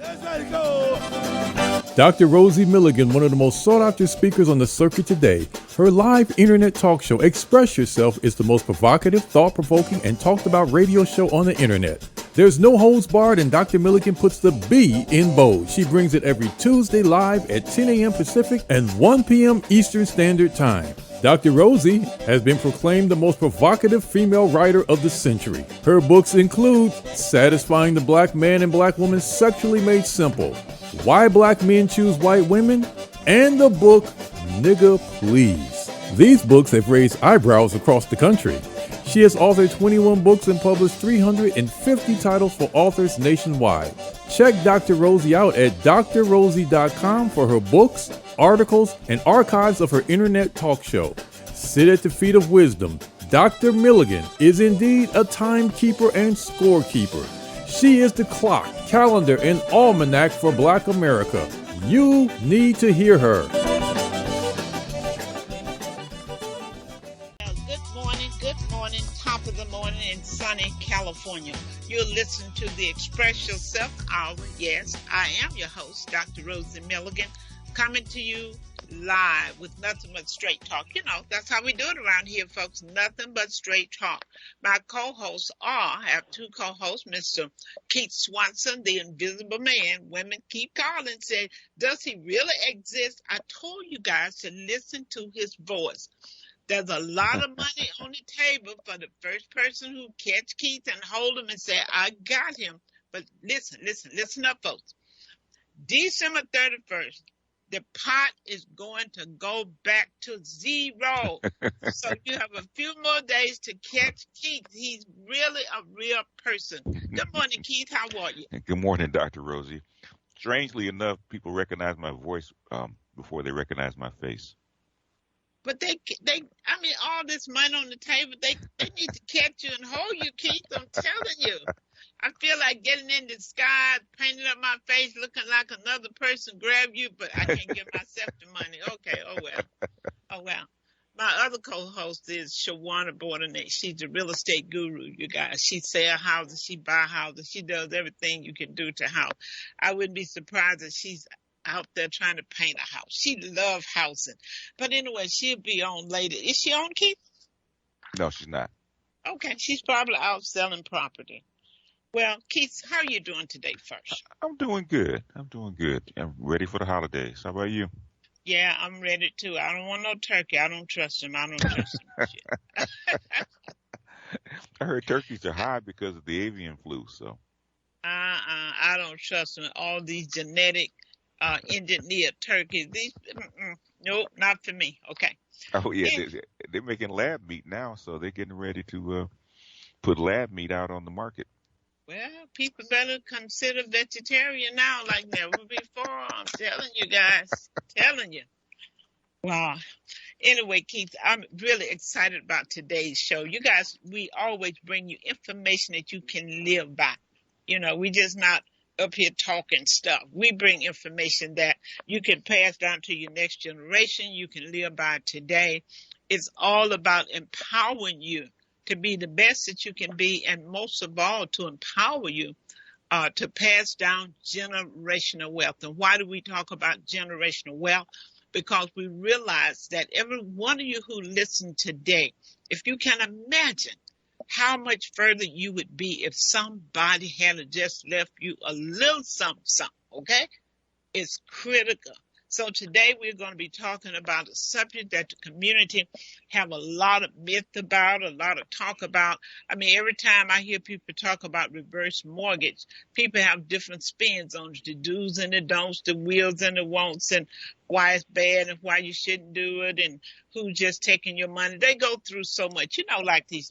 Let's go. Dr. Rosie Milligan, one of the most sought-after speakers on the circuit today. Her live internet talk show, Express Yourself, is the most provocative, thought-provoking, and talked-about radio show on the internet. There's no holds barred, and Dr. Milligan puts the B in bold. She brings it every Tuesday live at 10 a.m. Pacific and 1 p.m. Eastern Standard Time. Dr. Rosie has been proclaimed the most provocative female writer of the century. Her books include Satisfying the Black Man and Black Woman Sexually Made Simple, Why Black Men Choose White Women, and the book Nigga Please. These books have raised eyebrows across the country. She has authored 21 books and published 350 titles for authors nationwide. Check Dr. Rosie out at drrosie.com for her books, articles, and archives of her internet talk show. Sit at the feet of wisdom. Dr. Milligan is indeed a timekeeper and scorekeeper. She is the clock, calendar, and almanac for Black America. You need to hear her. Top of the morning in sunny California. You're listening to the Express Yourself Hour. Yes, I am your host, Dr. Rosie Milligan, coming to you live with nothing but straight talk. You know, that's how we do it around here, folks. Nothing but straight talk. My co-hosts I have two co-hosts, Mr. Keith Swanson, the invisible man. Women keep calling, say, does he really exist? I told you guys to listen to his voice. There's a lot of money on the table for the first person who catch Keith and hold him and say, I got him. But listen up, folks. December 31st, the pot is going to go back to zero. So you have a few more days to catch Keith. He's really a real person. Good morning, Keith. How are you? Good morning, Dr. Rosie. Strangely enough, people recognize my voice before they recognize my face. But they, I mean, all this money on the table, they need to catch you and hold you, Keith. I'm telling you. I feel like getting in the sky, painting up my face, looking like another person, grab you, but I can't give myself the money. Okay, oh well. My other co-host is Shawannah Bordenay. She's a real estate guru, you guys. She sells houses, she buys houses, she does everything you can do to house. I wouldn't be surprised if she's out there trying to paint a house. She loves housing. But anyway, she'll be on later. Is she on, Keith? No, she's not. Okay, she's probably out selling property. Well, Keith, how are you doing today first? I'm doing good. I'm ready for the holidays. How about you? Yeah, I'm ready too. I don't want no turkey. I don't trust him. I heard turkeys are high because of the avian flu, so. I don't trust them. All these genetic engineered turkeys. Nope, not for me. Okay. Oh, yeah. They're making lab meat now, so they're getting ready to put lab meat out on the market. Well, people better consider vegetarian now like never before. I'm telling you guys. Telling you. Wow. Anyway, Keith, I'm really excited about today's show. You guys, we always bring you information that you can live by. You know, we just not up here talking stuff. We bring information that you can pass down to your next generation. You can live by today. It's all about empowering you to be the best that you can be, and most of all, to empower you to pass down generational wealth. And why do we talk about generational wealth? Because we realize that every one of you who listen today, if you can imagine how much further you would be if somebody had just left you a little something, okay? It's critical. So today we're going to be talking about a subject that the community have a lot of myth about, a lot of talk about. I mean, every time I hear people talk about reverse mortgage, people have different spins on it, the do's and the don'ts, the wills and the won'ts, and why it's bad and why you shouldn't do it, and who's just taking your money. They go through so much, you know, like these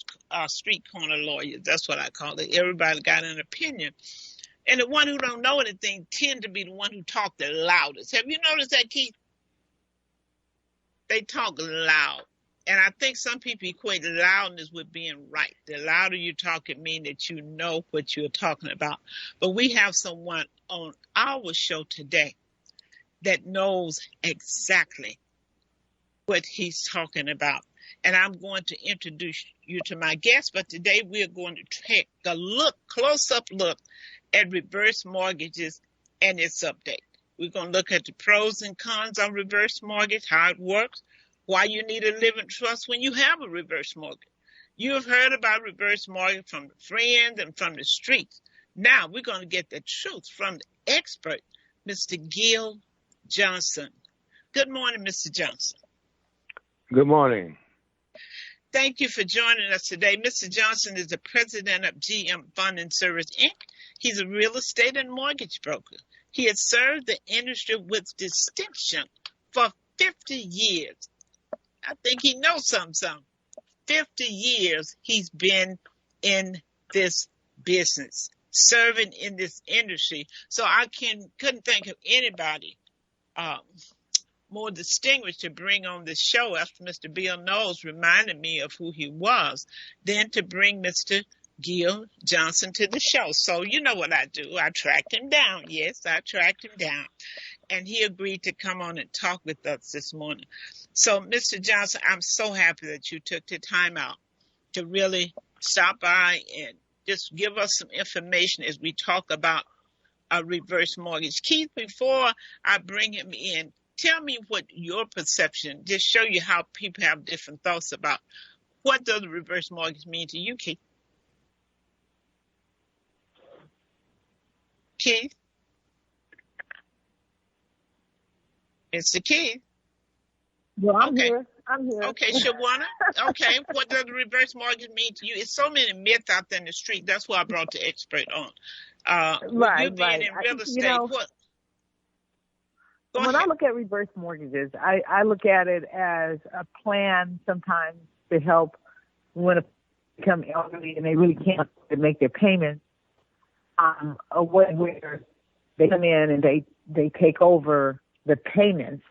street corner lawyers. That's what I call it. Everybody got an opinion. And the one who don't know anything tend to be the one who talk the loudest. Have you noticed that, Keith? They talk loud. And I think some people equate loudness with being right. The louder you talk, it means that you know what you're talking about. But we have someone on our show today that knows exactly what he's talking about. And I'm going to introduce you to my guest. But today we're going to take a close-up look at reverse mortgages and its update. We're going to look at the pros and cons of reverse mortgage, how it works, why you need a living trust when you have a reverse mortgage. You have heard about reverse mortgage from the friends and from the streets. Now we're going to get the truth from the expert, Mr. Gil Johnson. Good morning, Mr. Johnson. Good morning. Thank you for joining us today. Mr. Johnson is the president of GM Funding Service, Inc. He's a real estate and mortgage broker. He has served the industry with distinction for 50 years. I think he knows something. 50 years he's been in this business, serving in this industry. So I couldn't think of anybody more distinguished to bring on the show after Mr. Bill Knowles reminded me of who he was, than to bring Mr. Gil Johnson to the show. So you know what I do. I tracked him down. Yes, I tracked him down. And he agreed to come on and talk with us this morning. So, Mr. Johnson, I'm so happy that you took the time out to really stop by and just give us some information as we talk about a reverse mortgage. Keith, before I bring him in, tell me what your perception, just show you how people have different thoughts about what does a reverse mortgage mean to you, Keith? Keith? Mr. Keith? Well, I'm here. Okay, Shawannah. Okay, what does the reverse mortgage mean to you? It's so many myths out there in the street. That's why I brought the expert on. Right, you being right. in real estate, what? When I look at reverse mortgages, I look at it as a plan sometimes to help when it become elderly and they really can't afford to make their payments. A way where they come in and they take over the payments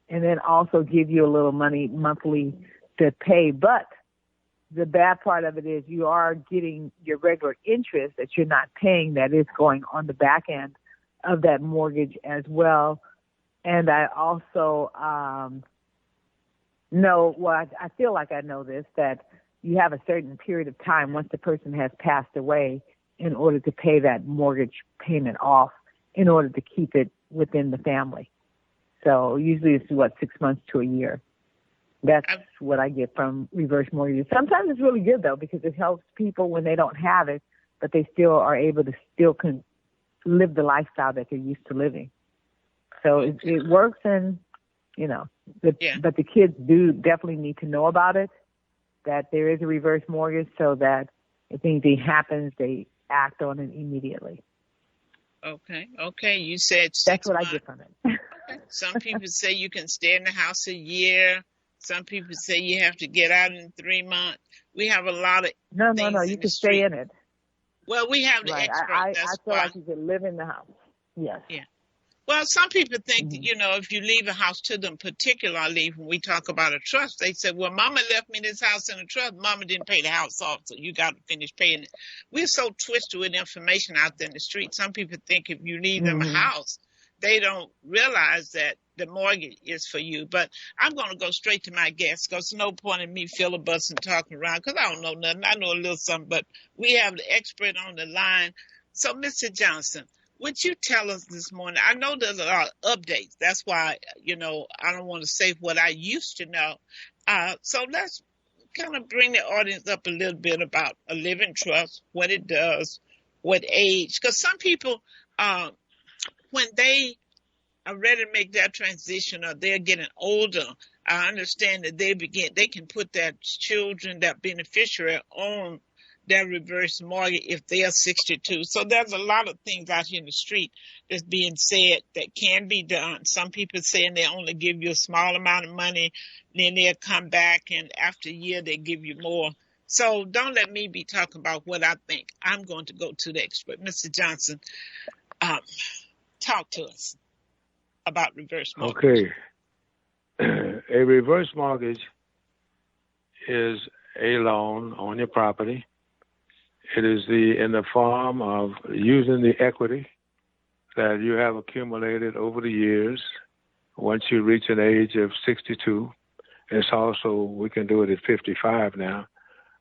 and then also give you a little money monthly to pay. But the bad part of it is you are getting your regular interest that you're not paying that is going on the back end of that mortgage as well. And I also I feel like I know this, that you have a certain period of time once the person has passed away in order to pay that mortgage payment off in order to keep it within the family. So usually it's 6 months to a year. That's what I get from reverse mortgages. Sometimes it's really good though, because it helps people when they don't have it, but they still are able to live the lifestyle that they're used to living. So it works, and but the kids do definitely need to know about it, that there is a reverse mortgage, so that if anything happens, they act on it immediately. Okay. You said 6 That's what months. I get from it. Okay. Some people say you can stay in the house a year. Some people say you have to get out in 3 months. We have a lot of No. You can stay in it. Well, we have the expert. I feel like you can live in the house. Yes. Yeah. Well, some people think that, if you leave a house to them, particularly when we talk about a trust, they say, well, Mama left me this house in a trust. Mama didn't pay the house off, so you got to finish paying it. We're so twisted with information out there in the street. Some people think if you leave them a house, they don't realize that the mortgage is for you. But I'm going to go straight to my guest, because there's no point in me filibustering talking around, because I don't know nothing. I know a little something, but we have the expert on the line. So, Mr. Johnson, would you tell us this morning? I know there's a lot of updates. That's why, I don't want to say what I used to know. So let's kind of bring the audience up a little bit about a living trust, what it does, what age. Because some people, when they are ready to make that transition or they're getting older, I understand that they can put their children, that beneficiary, on their reverse mortgage if they are 62. So there's a lot of things out here in the street that's being said that can be done. Some people saying they only give you a small amount of money, then they'll come back, and after a year they give you more. So don't let me be talking about what I think. I'm going to go to the expert. Mr. Johnson, talk to us about reverse mortgage. Okay. A reverse mortgage is a loan on your property. It is in the form of using the equity that you have accumulated over the years once you reach an age of 62. It's also, we can do it at 55 now,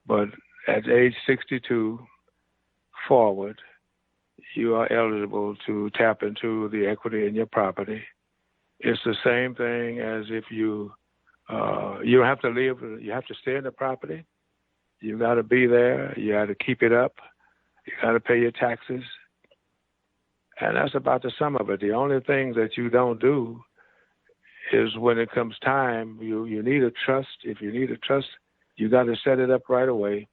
but at age 62 forward, you are eligible to tap into the equity in your property. It's the same thing as if you don't have to live, you have to stay in the property. You got to be there. You got to keep it up. You got to pay your taxes. And that's about the sum of it. The only thing that you don't do is when it comes time, you need a trust. If you need a trust, you got to set it up right away.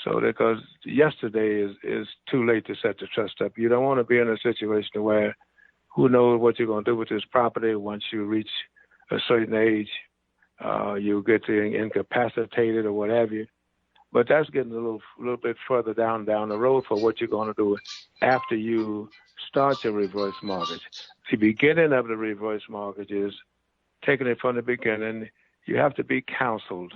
So because yesterday is too late to set the trust up. You don't want to be in a situation where who knows what you're going to do with this property once you reach a certain age. You get incapacitated or what have you. But that's getting a little bit further down the road for what you're going to do after you start your reverse mortgage. The beginning of the reverse mortgage is taking it from the beginning. You have to be counseled.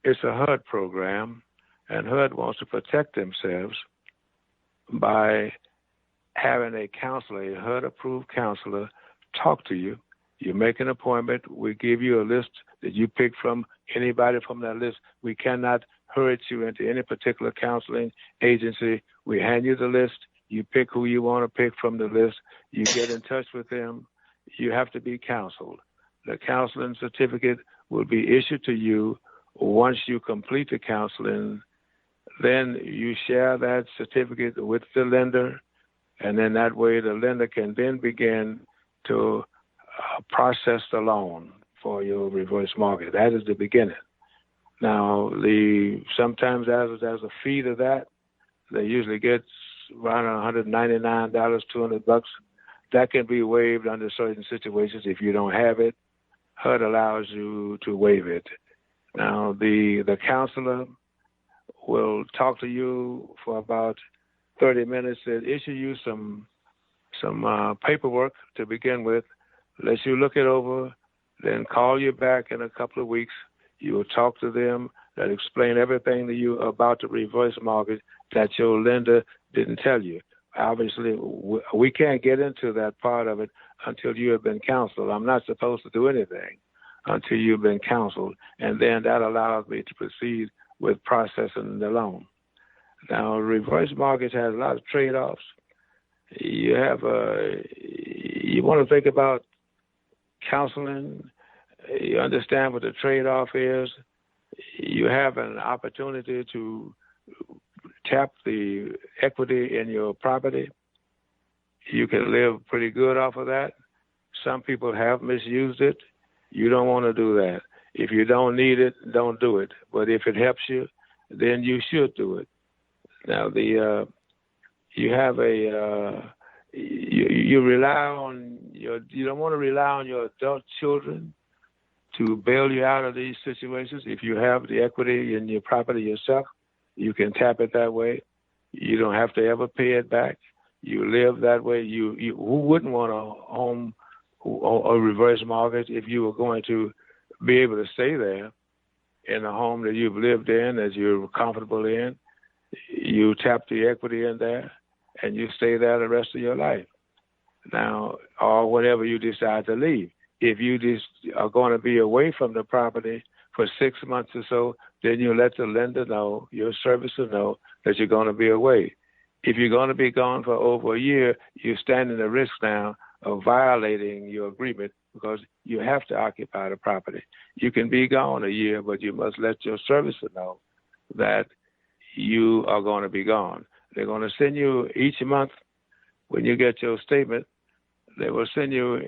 It's a HUD program, and HUD wants to protect themselves by having a counselor, a HUD-approved counselor, talk to you. You make an appointment. We give you a list that you pick from anybody from that list. We cannot hurry you into any particular counseling agency. We hand you the list. You pick who you want to pick from the list. You get in touch with them. You have to be counseled. The counseling certificate will be issued to you once you complete the counseling. Then you share that certificate with the lender, and then that way the lender can then begin to process the loan for your reverse mortgage. That is the beginning. Now, sometimes there's a fee to that. They usually get around $199, $200. That can be waived under certain situations if you don't have it. HUD allows you to waive it. Now, the counselor will talk to you for about 30 minutes and issue you some paperwork to begin with, let you look it over, then call you back in a couple of weeks. You will talk to them. They'll explain everything to you about the reverse mortgage that your lender didn't tell you. Obviously, we can't get into that part of it until you have been counseled. I'm not supposed to do anything until you've been counseled, and then that allows me to proceed with processing the loan. Now, reverse mortgage has a lot of trade-offs. You want to think about counseling. You understand what the trade-off is. You have an opportunity to tap the equity in your property. You can live pretty good off of that. Some people have misused it. You don't want to do that. If you don't need it, don't do it. But if it helps you, then you should do it. Now, you rely on you don't want to rely on your adult children to bail you out of these situations. If you have the equity in your property yourself, you can tap it that way. You don't have to ever pay it back. You live that way. Who wouldn't want a reverse mortgage if you were going to be able to stay there in a home that you've lived in, as you're comfortable in? You tap the equity in there, and you stay there the rest of your life. Now, or whenever you decide to leave. If you just are going to be away from the property for 6 months or so, then you let the lender know, your servicer know, that you're going to be away. If you're going to be gone for over a year, you're standing the risk now of violating your agreement because you have to occupy the property. You can be gone a year, but you must let your servicer know that you are going to be gone. They're going to send you each month when you get your statement, they will send you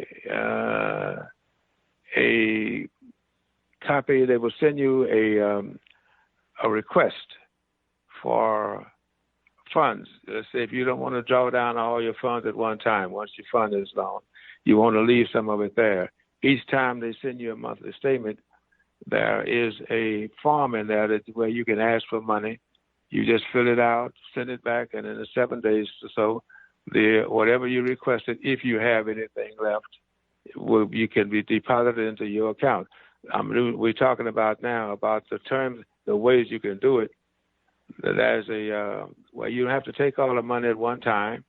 a copy. They will send you a request for funds. Let's say if you don't want to draw down all your funds at one time, once your fund is gone, you want to leave some of it there. Each time they send you a monthly statement, there is a form in there where you can ask for money. You just fill it out, send it back, and in 7 days or so, whatever you requested, if you have anything left, you can be deposited into your account. We're talking about now about the terms, the ways you can do it. There's well, you don't have to take all the money at one time.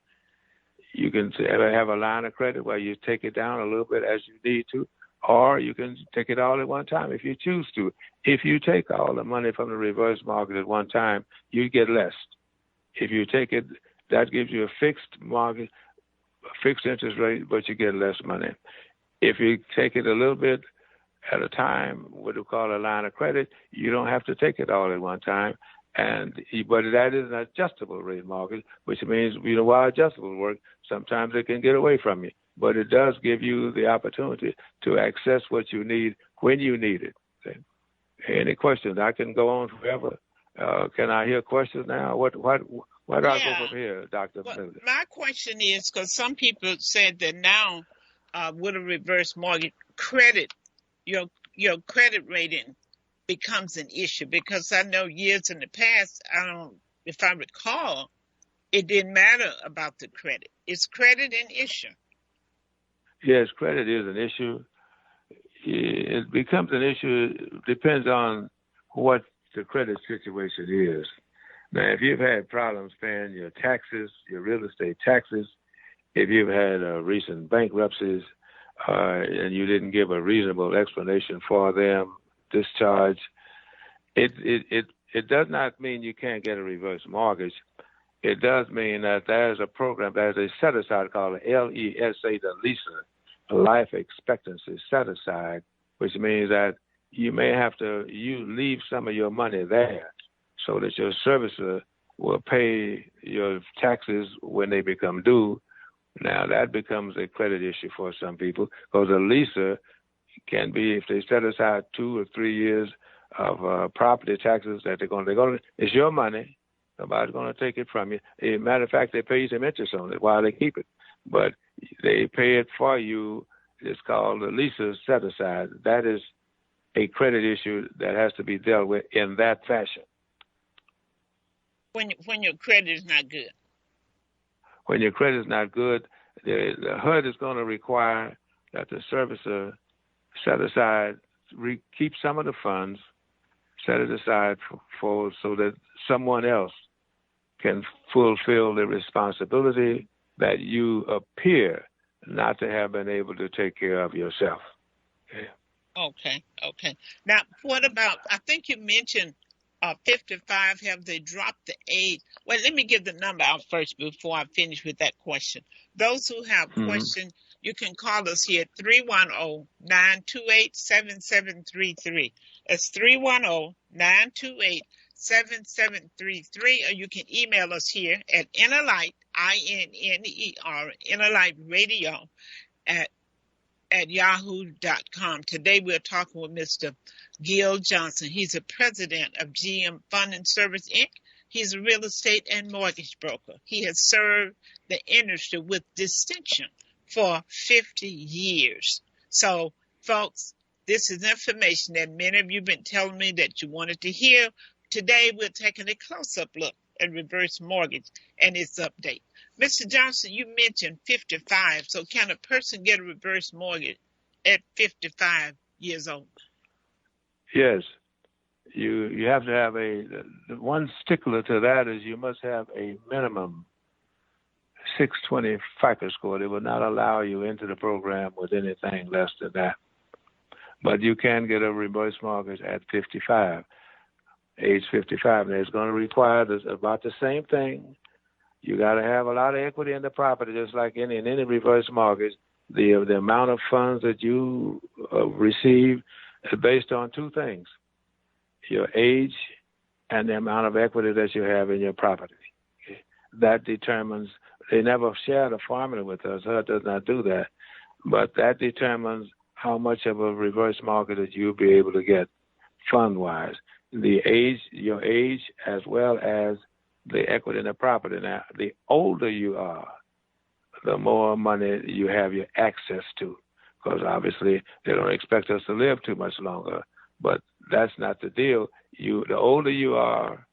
You can have a line of credit where you take it down a little bit as you need to, or you can take it all at one time if you choose to. If you take all the money from the reverse mortgage at one time, you get less. If you take it that gives you a fixed mortgage, a fixed interest rate, but you get less money. If you take it a little bit at a time, what we call a line of credit, you don't have to take it all at one time. But that is an adjustable rate mortgage, which means, while adjustable work, sometimes it can get away from you. But it does give you the opportunity to access what you need when you need it. Okay? Any questions? I can go on forever. Can I hear questions now? Where do I go from here, Dr. Well, my question is, because some people said that now with a reverse mortgage, your credit rating becomes an issue, because I know years in the past, if I recall, it didn't matter about the credit. Is credit an issue? Yes, credit is an issue. It becomes an issue, depends on what the credit situation is. Now, if you've had problems paying your taxes, your real estate taxes, if you've had recent bankruptcies, and you didn't give a reasonable explanation for them, discharge, it does not mean you can't get a reverse mortgage. It does mean that there's a program, there's a set-aside called LESA, the LISA, Life Expectancy Set-Aside, which means that you may have to leave some of your money there so that your servicer will pay your taxes when they become due. Now, that becomes a credit issue for some people, because a LISA can be, if they set aside 2 or 3 years of property taxes that they're going to, it's your money. Nobody's going to take it from you. As a matter of fact, they pay you some interest on it while they keep it. But they pay it for you. It's called the LISA set aside. That is a credit issue that has to be dealt with in that fashion. When your credit is not good. When your credit is not good, the HUD is going to require that the servicer set aside, keep some of the funds, set it aside for so that someone else can fulfill the responsibility that you appear not to have been able to take care of yourself. Okay. Now, what about, I think you mentioned 55, have they dropped the age? Well, let me give the number out first before I finish with that question. Those who have questions, you can call us here at 310-928-7733. That's 310-928-7733, or you can email us here at Innerlight, INNER, Innerlight Radio at yahoo.com. Today we're talking with Mr. Gil Johnson. He's the president of GM Funding Service, Inc. He's a real estate and mortgage broker. He has served the industry with distinction for 50 years. So, folks, this is information that many of you have been telling me that you wanted to hear. Today we're taking a close-up look at reverse mortgage and its update. Mr. Johnson, you mentioned 55. So can a person get a reverse mortgage at 55 years old? Yes. You have to have the one stickler to that is you must have a minimum 620 FICO score. They will not allow you into the program with anything less than that. But you can get a reverse mortgage at 55, age 55. And it's going to require about the same thing. You got to have a lot of equity in the property, just like in any reverse mortgage. The amount of funds that you receive is based on two things: your age and the amount of equity that you have in your property. Okay? That determines. They never share the formula with us. HUD does not do that, but that determines how much of a reverse mortgage that you'll be able to get fund-wise. The age, your age, as well as the equity in the property. Now, the older you are, the more money you have your access to, because obviously they don't expect us to live too much longer. But that's not the deal. The older you are,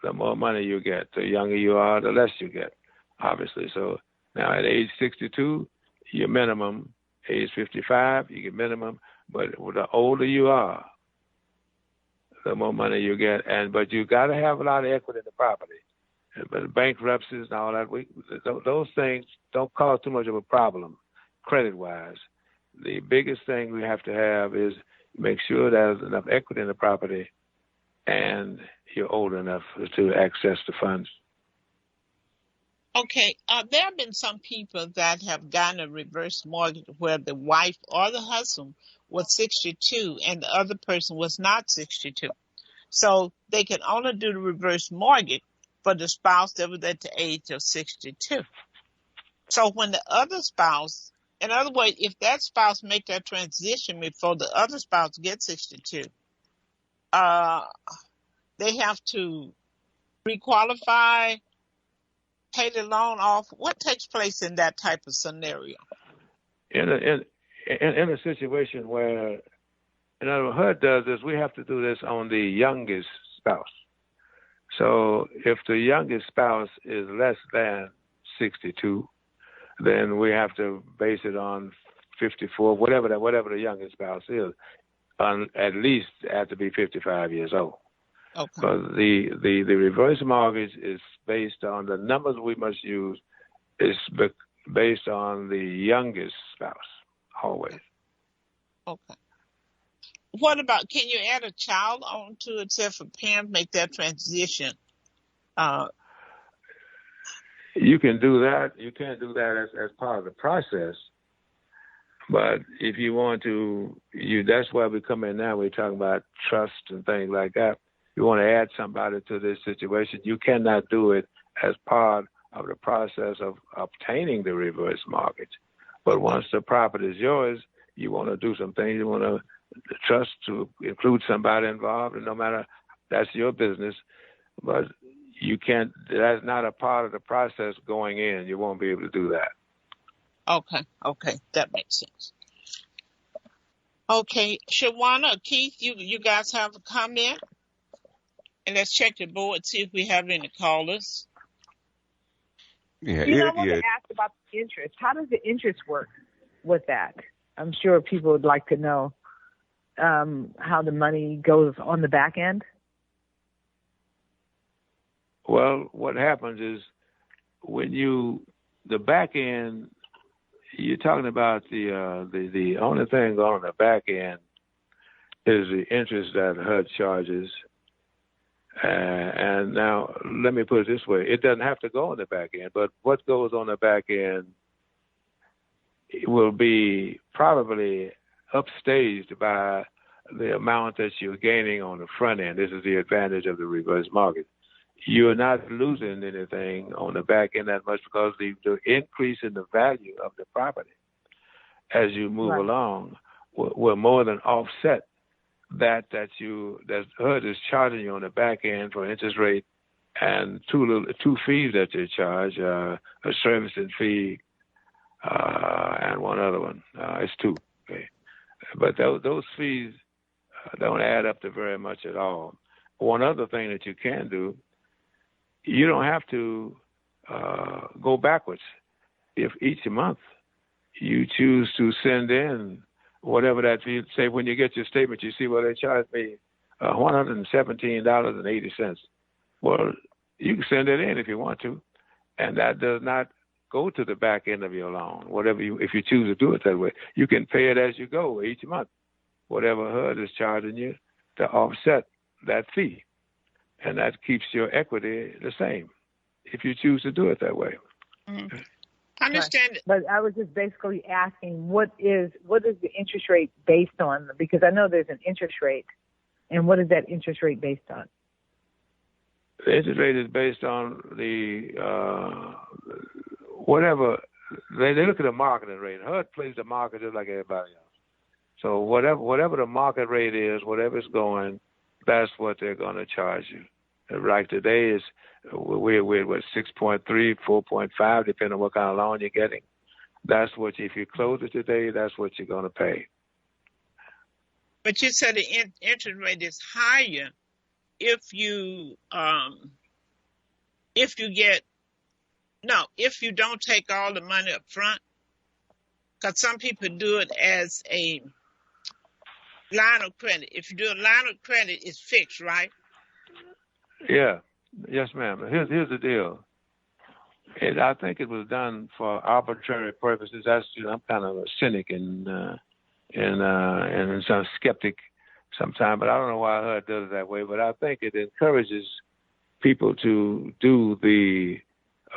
the more money you get. The younger you are, the less you get, obviously. So now at age 62, your minimum. Age 55, you get minimum. But the older you are, the more money you get. But you got to have a lot of equity in the property. But bankruptcies and all that, those things don't cause too much of a problem credit-wise. The biggest thing we have to have is make sure there's enough equity in the property and you're old enough to access the funds. Okay, there have been some people that have gotten a reverse mortgage where the wife or the husband was 62 and the other person was not 62. So they can only do the reverse mortgage for the spouse that was at the age of 62. So when the other spouse, in other words, if that spouse make that transition before the other spouse gets 62, they have to requalify, pay the loan off. What takes place in that type of scenario? In a situation where, in other words, HUD does this, we have to do this on the youngest spouse. So if the youngest spouse is less than 62, then we have to base it on 54, whatever the youngest spouse is. At least have to be 55 years old. Okay. But the reverse mortgage is based on the numbers we must use is based on the youngest spouse, always. Okay. What about, can you add a child onto it, say if a parent make that transition? You can do that. You can't do that as part of the process. But if you want to, that's why we come in now. We're talking about trust and things like that. You want to add somebody to this situation. You cannot do it as part of the process of obtaining the reverse mortgage. But once the property is yours, you want to do some things. You want to trust to include somebody involved, and no matter, that's your business. But you can't, that's not a part of the process going in. You won't be able to do that. Okay, that makes sense. Okay, Shawannah, Keith, you guys have a comment? And let's check the board, see if we have any callers. Yeah, I want to ask about the interest. How does the interest work with that? I'm sure people would like to know how the money goes on the back end. Well, what happens is when the back end, you're talking about the only thing on the back end is the interest that HUD charges. And now, let me put it this way. It doesn't have to go on the back end, but what goes on the back end will be probably upstaged by the amount that you're gaining on the front end. This is the advantage of the reverse mortgage. You're not losing anything on the back end that much because the increase in the value of the property as you move along will more than offset that HUD is charging you on the back end for interest rate and two fees that they charge, a servicing fee and one other one. It's two. Okay. But those fees don't add up to very much at all. One other thing that you can do, you don't have to go backwards. If each month you choose to send in whatever that fee, say when you get your statement, you see, well, they charged me $117.80. Well, you can send it in if you want to, and that does not go to the back end of your loan. If you choose to do it that way, you can pay it as you go each month, whatever HUD is charging you to offset that fee. And that keeps your equity the same if you choose to do it that way. Mm-hmm. I understand. Right. But I was just basically asking, what is the interest rate based on? Because I know there's an interest rate. And what is that interest rate based on? The interest rate is based on the whatever. They look at the marketing rate. HUD plays the market just like everybody else. So whatever the market rate is, whatever it's going, that's what they're going to charge you. Right today we're 6.3, 4.5, depending on what kind of loan you're getting. That's what if you close it today, that's what you're going to pay. But you said the interest rate is higher if you don't take all the money up front. Because some people do it as a line of credit. If you do a line of credit, it's fixed, right? Yeah. Yes, ma'am. Here's the deal. I think it was done for arbitrary purposes. I'm kind of a cynic and some skeptic sometimes, but I don't know why HUD does it that way. But I think it encourages people to do the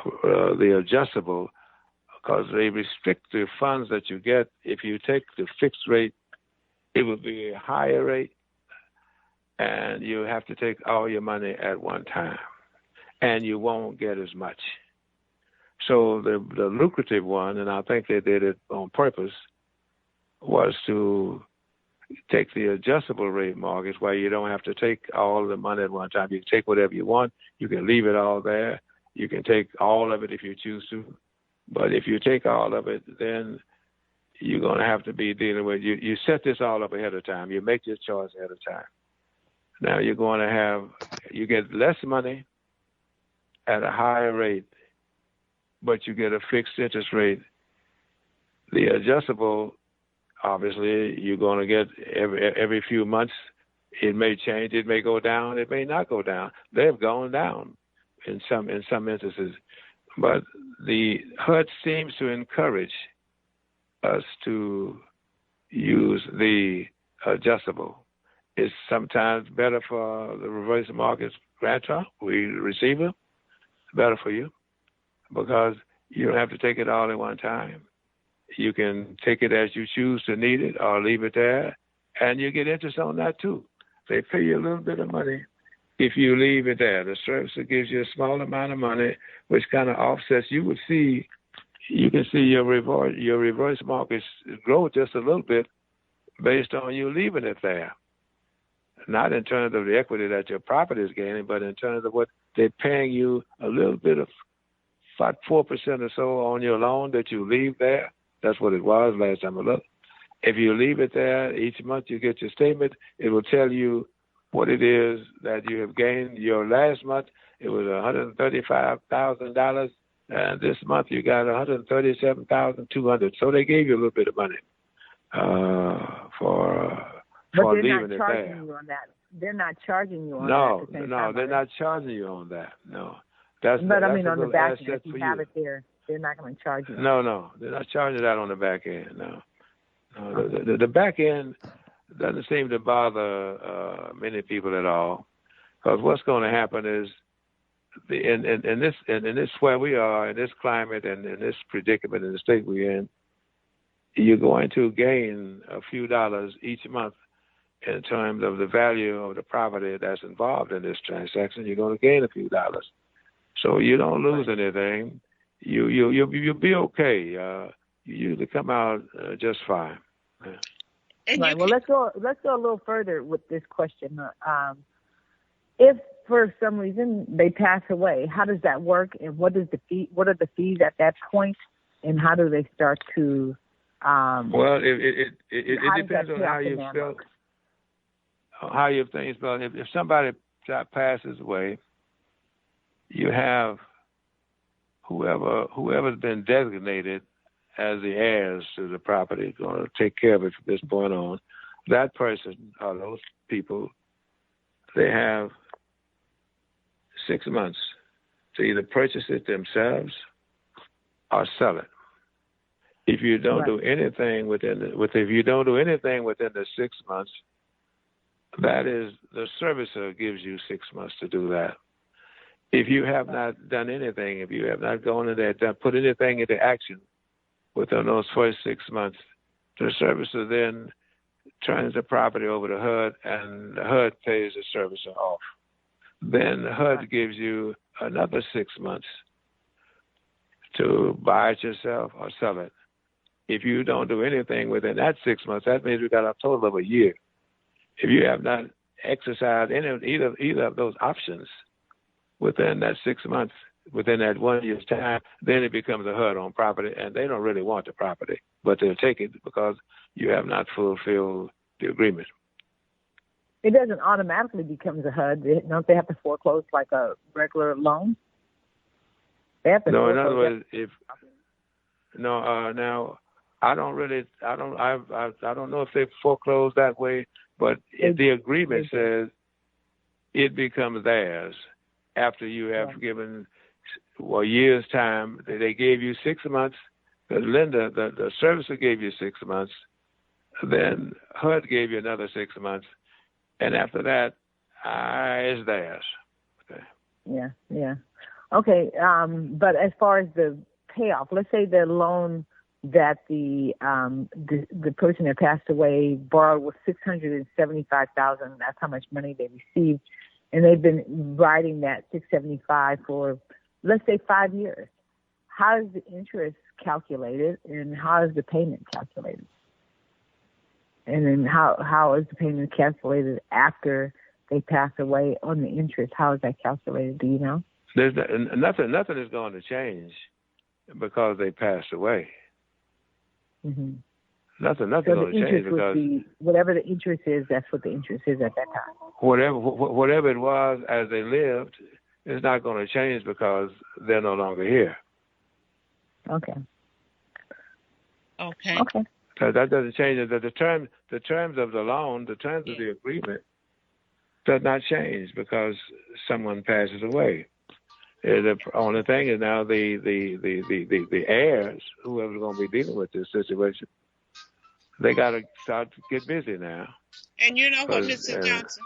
the adjustable, because they restrict the funds that you get. If you take the fixed rate, it will be a higher rate, and you have to take all your money at one time, and you won't get as much. So the lucrative one, and I think they did it on purpose, was to take the adjustable rate mortgage where you don't have to take all the money at one time. You can take whatever you want. You can leave it all there. You can take all of it if you choose to. But if you take all of it, then you're going to have to be dealing with, you set this all up ahead of time. You make your choice ahead of time. Now you're going to have, you get less money at a higher rate, but you get a fixed interest rate. The adjustable, obviously, you're going to get every few months. It may change. It may go down. It may not go down. They've gone down in some instances. But the HUD seems to encourage us to use the adjustable. It's sometimes better for the reverse mortgage grantor, receiver. It's better for you because you don't have to take it all at one time. You can take it as you choose to need it or leave it there, and you get interest on that too. They pay you a little bit of money if you leave it there. The servicer gives you a small amount of money, which kind of offsets. You can see your reverse mortgage grow just a little bit based on you leaving it there. Not in terms of the equity that your property is gaining, but in terms of what they're paying you a little bit of 4% or so on your loan that you leave there. That's what it was last time I looked. If you leave it there, each month you get your statement. It will tell you what it is that you have gained. Your last month, it was $135,000, and this month you got $137,200. So they gave you a little bit of money for leaving it there. You on that. They're not charging you on that. No, they're not charging you on that. No. But I mean, on the back end, if you have it there, they're not going to charge you. No, they're not charging that on the back end. No. The back end doesn't seem to bother many people at all, because what's going to happen is, in this where we are, in this climate and in this predicament in the state we're in, you're going to gain a few dollars each month in terms of the value of the property that's involved in this transaction. You're going to gain a few dollars. So you don't lose anything. You'll be okay. You usually come out just fine. Yeah. Right. Well, let's go a little further with this question. If for some reason they pass away, how does that work, and what are the fees at that point, and how do they start to? Well, it depends on how you feel. How you think. But if somebody passes away, you have whoever's been designated as the heirs to the property going to take care of it from this point on. That person or those people, they have 6 months to either purchase it themselves or sell it. If you don't do anything within the 6 months, that is, the servicer gives you 6 months to do that. If you have not done anything, if you have not gone in there, put anything into action within those first 6 months, the servicer then turns the property over to HUD, and the HUD pays the servicer off. Then the HUD gives you another 6 months to buy it yourself or sell it. If you don't do anything within that 6 months, that means we got a total of a year. If you have not exercised either of those options within that 6 months, within that 1 year's time, then it becomes a HUD on property, and they don't really want the property, but they'll take it because you have not fulfilled the agreement. It doesn't automatically become a HUD. Don't they have to foreclose like a regular loan? They have to no, in other words, now I don't know if they foreclose that way, but if the agreement says it becomes theirs after you have given a year's time. They gave you 6 months. The lender, the servicer gave you 6 months. Then HUD gave you another 6 months, and after that, it's theirs. Okay. Yeah. Okay, but as far as the payoff, let's say the loan that the person that passed away borrowed was $675,000. That's how much money they received, and they've been writing that $675 for, let's say, 5 years. How is the interest calculated, and how is the payment calculated? And then how is the payment calculated after they pass away on the interest? How is that calculated? Do you know? There's nothing is going to change because they passed away. Mm-hmm. Nothing going to change because whatever the interest is, that's what the interest is at that time. Whatever it was as they lived, it's not going to change because they're no longer here. Okay. So that doesn't change it. The terms of the loan, the terms of the agreement, does not change because someone passes away. The only thing is now the heirs, whoever's going to be dealing with this situation, they got to start to get busy now. And you know what, Mr. Johnson?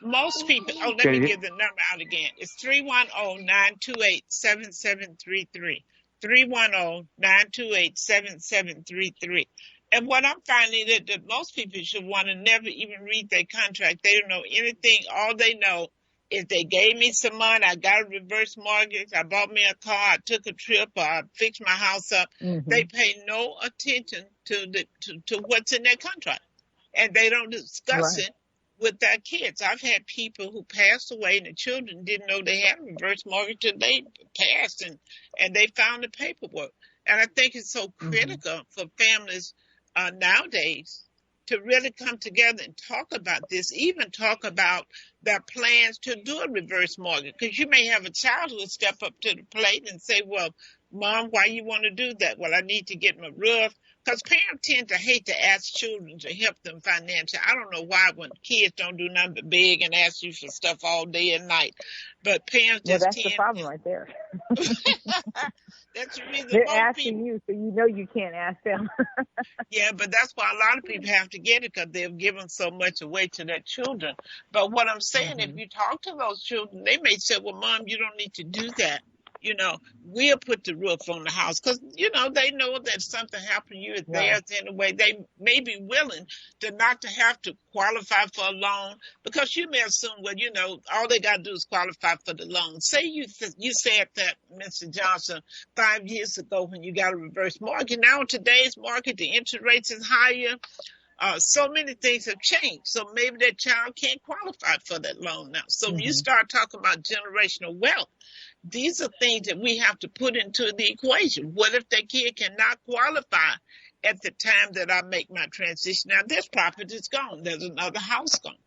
Most people, let me give the number out again. It's 310-928-7733. 310-928-7733. And what I'm finding is that most people should want to never even read their contract. They don't know anything. All they know is they gave me some money, I got a reverse mortgage, I bought me a car, I took a trip, or I fixed my house up. Mm-hmm. They pay no attention to what's in their contract. And they don't discuss it with their kids. I've had people who passed away and the children didn't know they had a reverse mortgage until they passed and they found the paperwork. And I think it's so critical for families nowadays to really come together and talk about this, even talk about their plans to do a reverse mortgage. Because you may have a child who will step up to the plate and say, well, Mom, why you want to do that? Well, I need to get my roof. Because parents tend to hate to ask children to help them financially. I don't know why when kids don't do nothing but beg and ask you for stuff all day and night. But parents just that's the problem right there. That's the reason they're asking you, so you know you can't ask them. Yeah, but that's why a lot of people have to get it because they've given so much away to their children. But what I'm saying, if you talk to those children, they may say, well, Mom, you don't need to do that. You know, we'll put the roof on the house because, you know, they know that something happened to you is theirs anyway. They may be willing to not to have to qualify for a loan because you may assume, well, you know, all they got to do is qualify for the loan. Say you said that, Mr. Johnson, 5 years ago when you got a reverse mortgage. Now in today's market, the interest rates is higher. So many things have changed. So maybe that child can't qualify for that loan now. So when you start talking about generational wealth, these are things that we have to put into the equation. What if that kid cannot qualify at the time that I make my transition? Now, this property is gone. There's another house gone.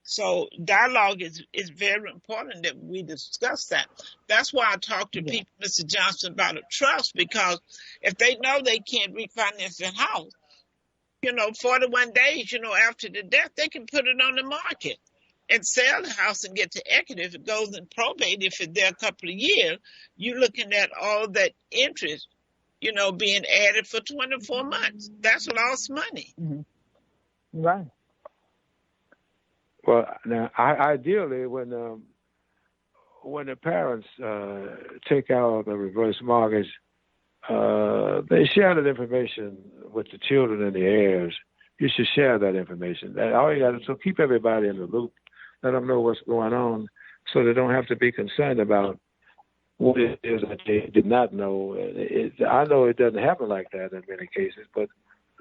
So dialogue is very important that we discuss that. That's why I talk to people, Mr. Johnson, about a trust, because if they know they can't refinance their house, you know, 41 days, you know, after the death, they can put it on the market and sell the house and get to equity. If it goes in probate, if it's there a couple of years, you're looking at all that interest, you know, being added for 24 months. That's lost money. Right. Well, now, ideally, when the parents take out the reverse mortgage, they share that information with the children and the heirs. You should share that information. All you got to keep everybody in the loop. Let them know what's going on so they don't have to be concerned about what it is that they did not know. I know it doesn't happen like that in many cases, but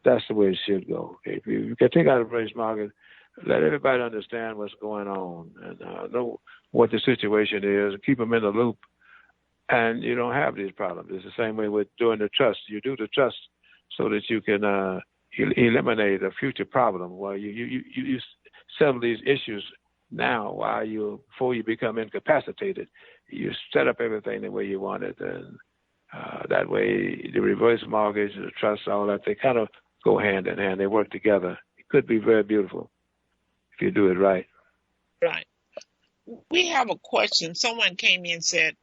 that's the way it should go. If you can take out a reverse mortgage, let everybody understand what's going on and know what the situation is, keep them in the loop, and you don't have these problems. It's the same way with doing the trust. You do the trust so that you can eliminate a future problem. Well, you settle these issues now before you become incapacitated. You set up everything the way you want it, and that way the reverse mortgage, the trust, all that, they kind of go hand in hand. They work together. It could be very beautiful if you do it right. Right. We have a question. Someone came in and said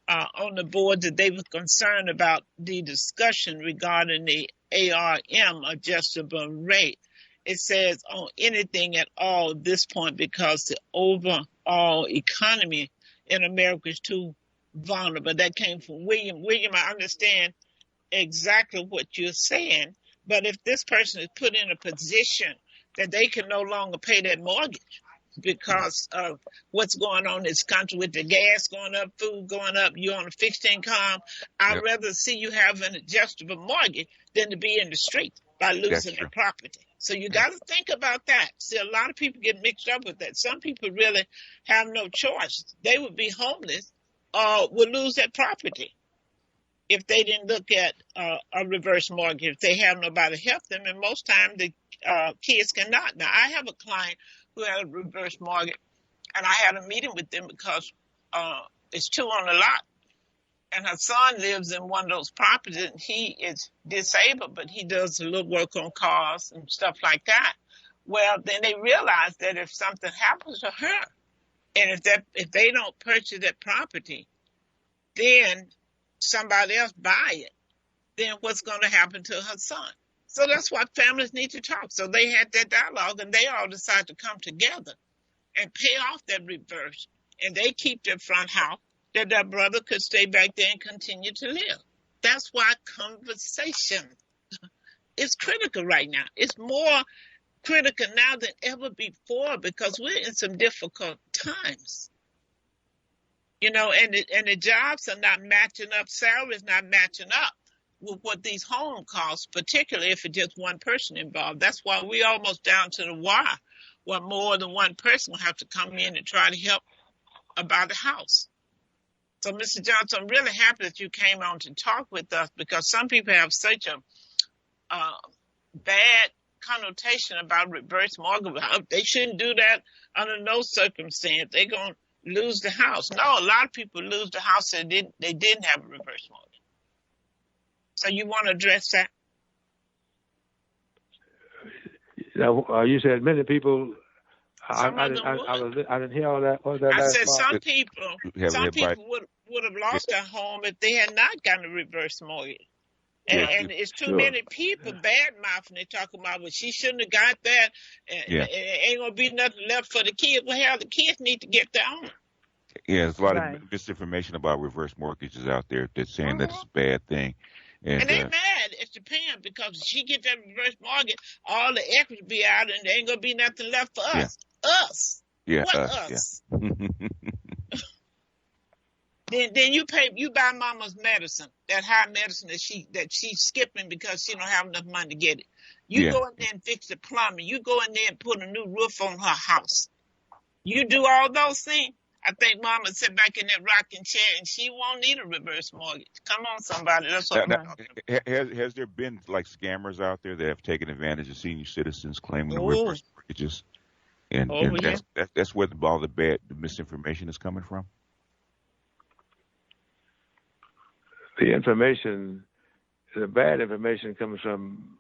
on the board that they were concerned about the discussion regarding the ARM, adjustable rate. It says on anything at all at this point because the overall economy in America is too vulnerable. That came from William. William, I understand exactly what you're saying, but if this person is put in a position that they can no longer pay that mortgage because of what's going on in this country with the gas going up, food going up, you're on a fixed income, I'd rather see you have an adjustable mortgage than to be in the street by losing their property. So you got to think about that. See, a lot of people get mixed up with that. Some people really have no choice. They would be homeless or would lose their property if they didn't look at a reverse mortgage, if they have nobody to help them. And most times the kids cannot. Now, I have a client who had a reverse mortgage, and I had a meeting with them because it's two on the lot. And her son lives in one of those properties, and he is disabled, but he does a little work on cars and stuff like that. Well, then they realize that if something happens to her, and if they don't purchase that property, then somebody else buy it, then what's going to happen to her son? So that's why families need to talk. So they had that dialogue, and they all decided to come together and pay off that reverse, and they keep their front house, that their brother could stay back there and continue to live. That's why conversation is critical right now. It's more critical now than ever before because we're in some difficult times. You know, and the jobs are not matching up, salaries not matching up with what these home costs, particularly if it's just one person involved. That's why we almost down to the wire, where more than one person will have to come in and try to help about the house. So, Mr. Johnson, I'm really happy that you came on to talk with us because some people have such a bad connotation about reverse mortgage. They shouldn't do that under no circumstance. They're going to lose the house. No, a lot of people lose the house and they didn't have a reverse mortgage. So you want to address that? You said many people. I didn't hear all that. What was that? I said part? some people would have lost their home if they had not gotten a reverse mortgage. And it's too many people bad-mouthing. They talking about, well, she shouldn't have got that. And it ain't going to be nothing left for the kids. Well, hell, the kids need to get their own. Yeah, there's a lot of misinformation about reverse mortgages out there that's saying that it's a bad thing. And they mad at Japan because if she get that reverse mortgage, all the equity be out and there ain't going to be nothing left for us. Us. Yeah, what us? Yeah. Then you buy mama's medicine, that high medicine that she's skipping because she don't have enough money to get it. You go in there and fix the plumbing. You go in there and put a new roof on her house. You do all those things. I think mama sit back in that rocking chair and she won't need a reverse mortgage. Come on, somebody. That's what has there been like scammers out there that have taken advantage of senior citizens claiming reverse mortgages? And that's where all the misinformation is coming from? The bad information comes from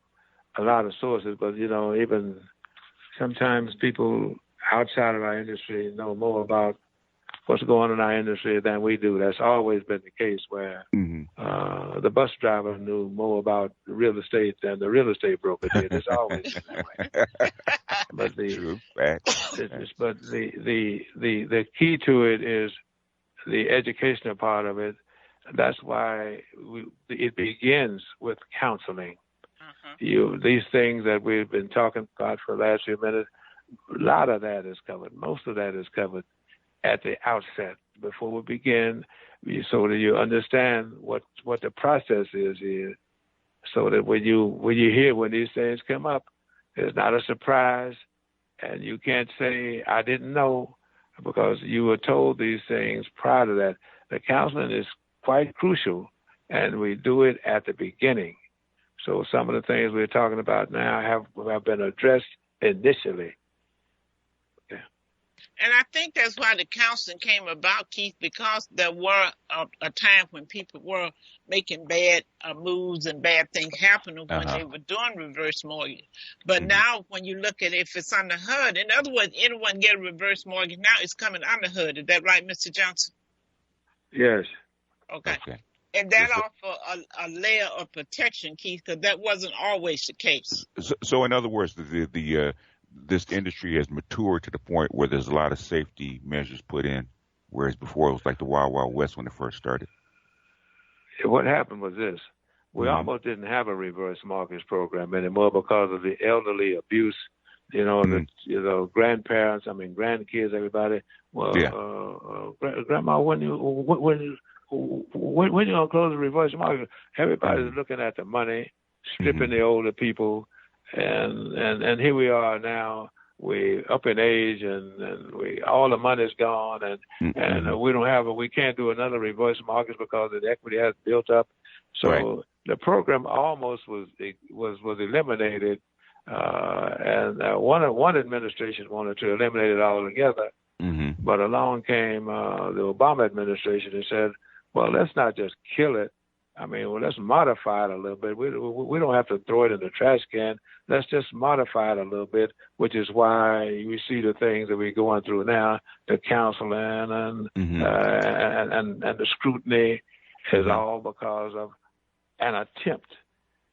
a lot of sources, but, you know, even sometimes people outside of our industry know more about what's going on in our industry than we do. That's always been the case where the bus driver knew more about real estate than the real estate broker did. It's always been that way. But the key to it is the educational part of it. That's why it begins with counseling. These things that we've been talking about for the last few minutes, a lot of that is covered. Most of that is covered at the outset before we begin, so that you understand what the process is here, so that when you hear when these things come up, it's not a surprise, and you can't say I didn't know because you were told these things prior to that. The counseling is quite crucial, and we do it at the beginning. So some of the things we're talking about now have been addressed initially. Yeah. And I think that's why the counseling came about, Keith, because there were a time when people were making bad moves and bad things happening when they were doing reverse mortgage. But now when you look at it, if it's on the HUD, in other words, anyone get a reverse mortgage now, it's coming on the HUD. Is that right, Mr. Johnson? Yes. Okay. And that offer a layer of protection, Keith, because that wasn't always the case. So in other words, this industry has matured to the point where there's a lot of safety measures put in whereas before it was like the Wild Wild West when it first started. What happened was this. We almost didn't have a reverse mortgage program anymore because of the elderly abuse. Grandparents, grandkids, everybody. Well, Grandma, when you gonna close the reverse mortgage? Everybody's looking at the money, stripping the older people, and here we are now. We up in age, and all the money's gone, and we can't do another reverse mortgage because the equity has built up. So the program almost was eliminated, and one administration wanted to eliminate it altogether. But along came the Obama administration and said, well, let's not just kill it. Let's modify it a little bit. We don't have to throw it in the trash can. Let's just modify it a little bit, which is why we see the things that we're going through now, the counseling and the scrutiny is all because of an attempt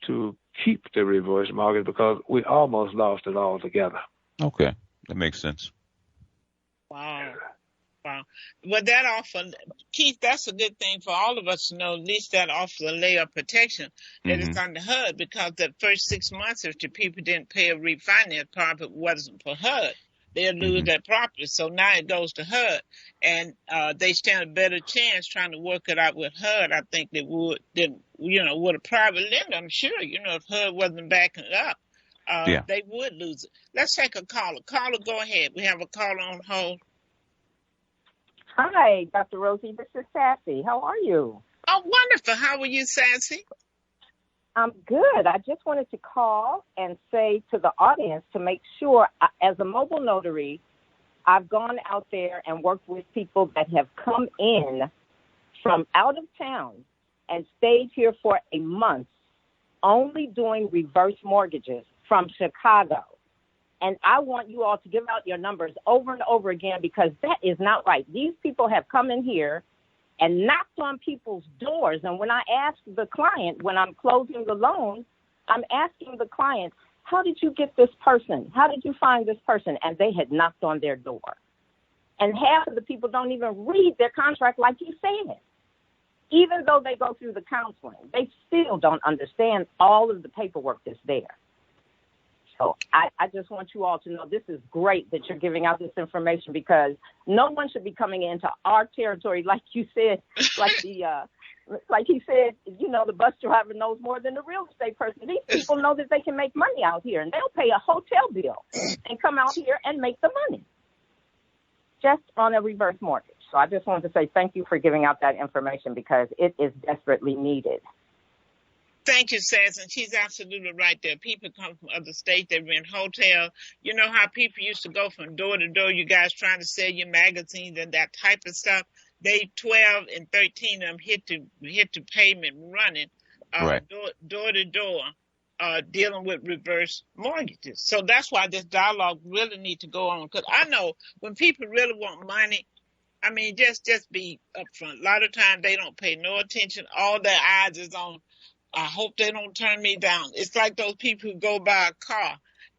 to keep the reverse mortgage because we almost lost it altogether. Okay, that makes sense. Wow. Well, that offer, Keith, that's a good thing for all of us to know. At least that offers a layer of protection that it's on the HUD, because the first 6 months, if the people didn't pay a refinance, property wasn't for HUD. They'll lose that property. So now it goes to HUD, and they stand a better chance trying to work it out with HUD. I think they would, with a private lender. I'm sure, if HUD wasn't backing it up, they would lose it. Let's take a caller. Caller, go ahead. We have a caller on hold. Hi, Dr. Rosie. This is Sassy. How are you? Oh, wonderful. How are you, Sassy? I'm good. I just wanted to call and say to the audience to make sure, as a mobile notary, I've gone out there and worked with people that have come in from out of town and stayed here for a month, only doing reverse mortgages from Chicago. And I want you all to give out your numbers over and over again, because that is not right. These people have come in here and knocked on people's doors. And when I ask the client, when I'm closing the loan, I'm asking the client, how did you get this person? How did you find this person? And they had knocked on their door. And half of the people don't even read their contract like you said. Even though they go through the counseling, they still don't understand all of the paperwork that's there. So I just want you all to know this is great that you're giving out this information, because no one should be coming into our territory, like you said, like he said, the bus driver knows more than the real estate person. These people know that they can make money out here, and they'll pay a hotel bill and come out here and make the money just on a reverse mortgage. So I just wanted to say thank you for giving out that information, because it is desperately needed. Thank you, Sass, and she's absolutely right there. People come from other states, they rent hotels. You know how people used to go from door to door, you guys trying to sell your magazines and that type of stuff. They 12 and 13 of them hit the pavement running, door to door, dealing with reverse mortgages. So that's why this dialogue really needs to go on. Because I know when people really want money, just be upfront. A lot of times they don't pay no attention. All their eyes is on, I hope they don't turn me down. It's like those people who go buy a car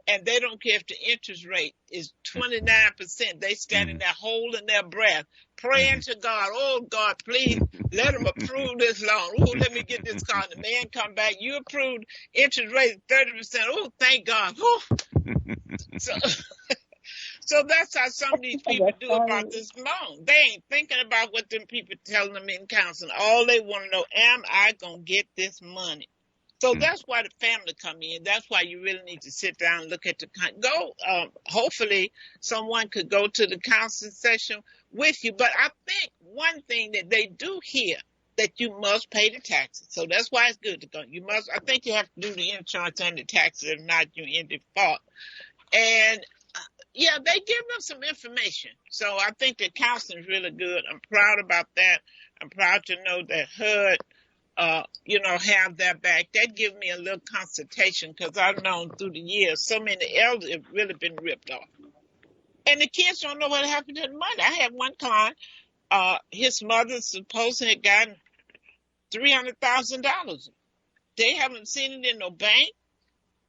and they don't care if the interest rate is 29%. They standing there holding their breath, praying to God, oh, God, please let them approve this loan. Oh, let me get this car. The man come back, you approved interest rate 30%. Oh, thank God. So that's how some of these people do about this loan. They ain't thinking about what them people telling them in counseling. All they want to know, am I going to get this money? So that's why the family come in. That's why you really need to sit down and look at hopefully someone could go to the counseling session with you. But I think one thing that they do here, that you must pay the taxes. So that's why it's good to go. I think you have to do the insurance and the taxes. If not, you're in default. And they give them some information. So I think the counseling is really good. I'm proud about that. I'm proud to know that HUD, have their back. That gives me a little consultation, because I've known through the years so many elders have really been ripped off. And the kids don't know what happened to the money. I had one client, his mother supposedly had gotten $300,000. They haven't seen it in no bank.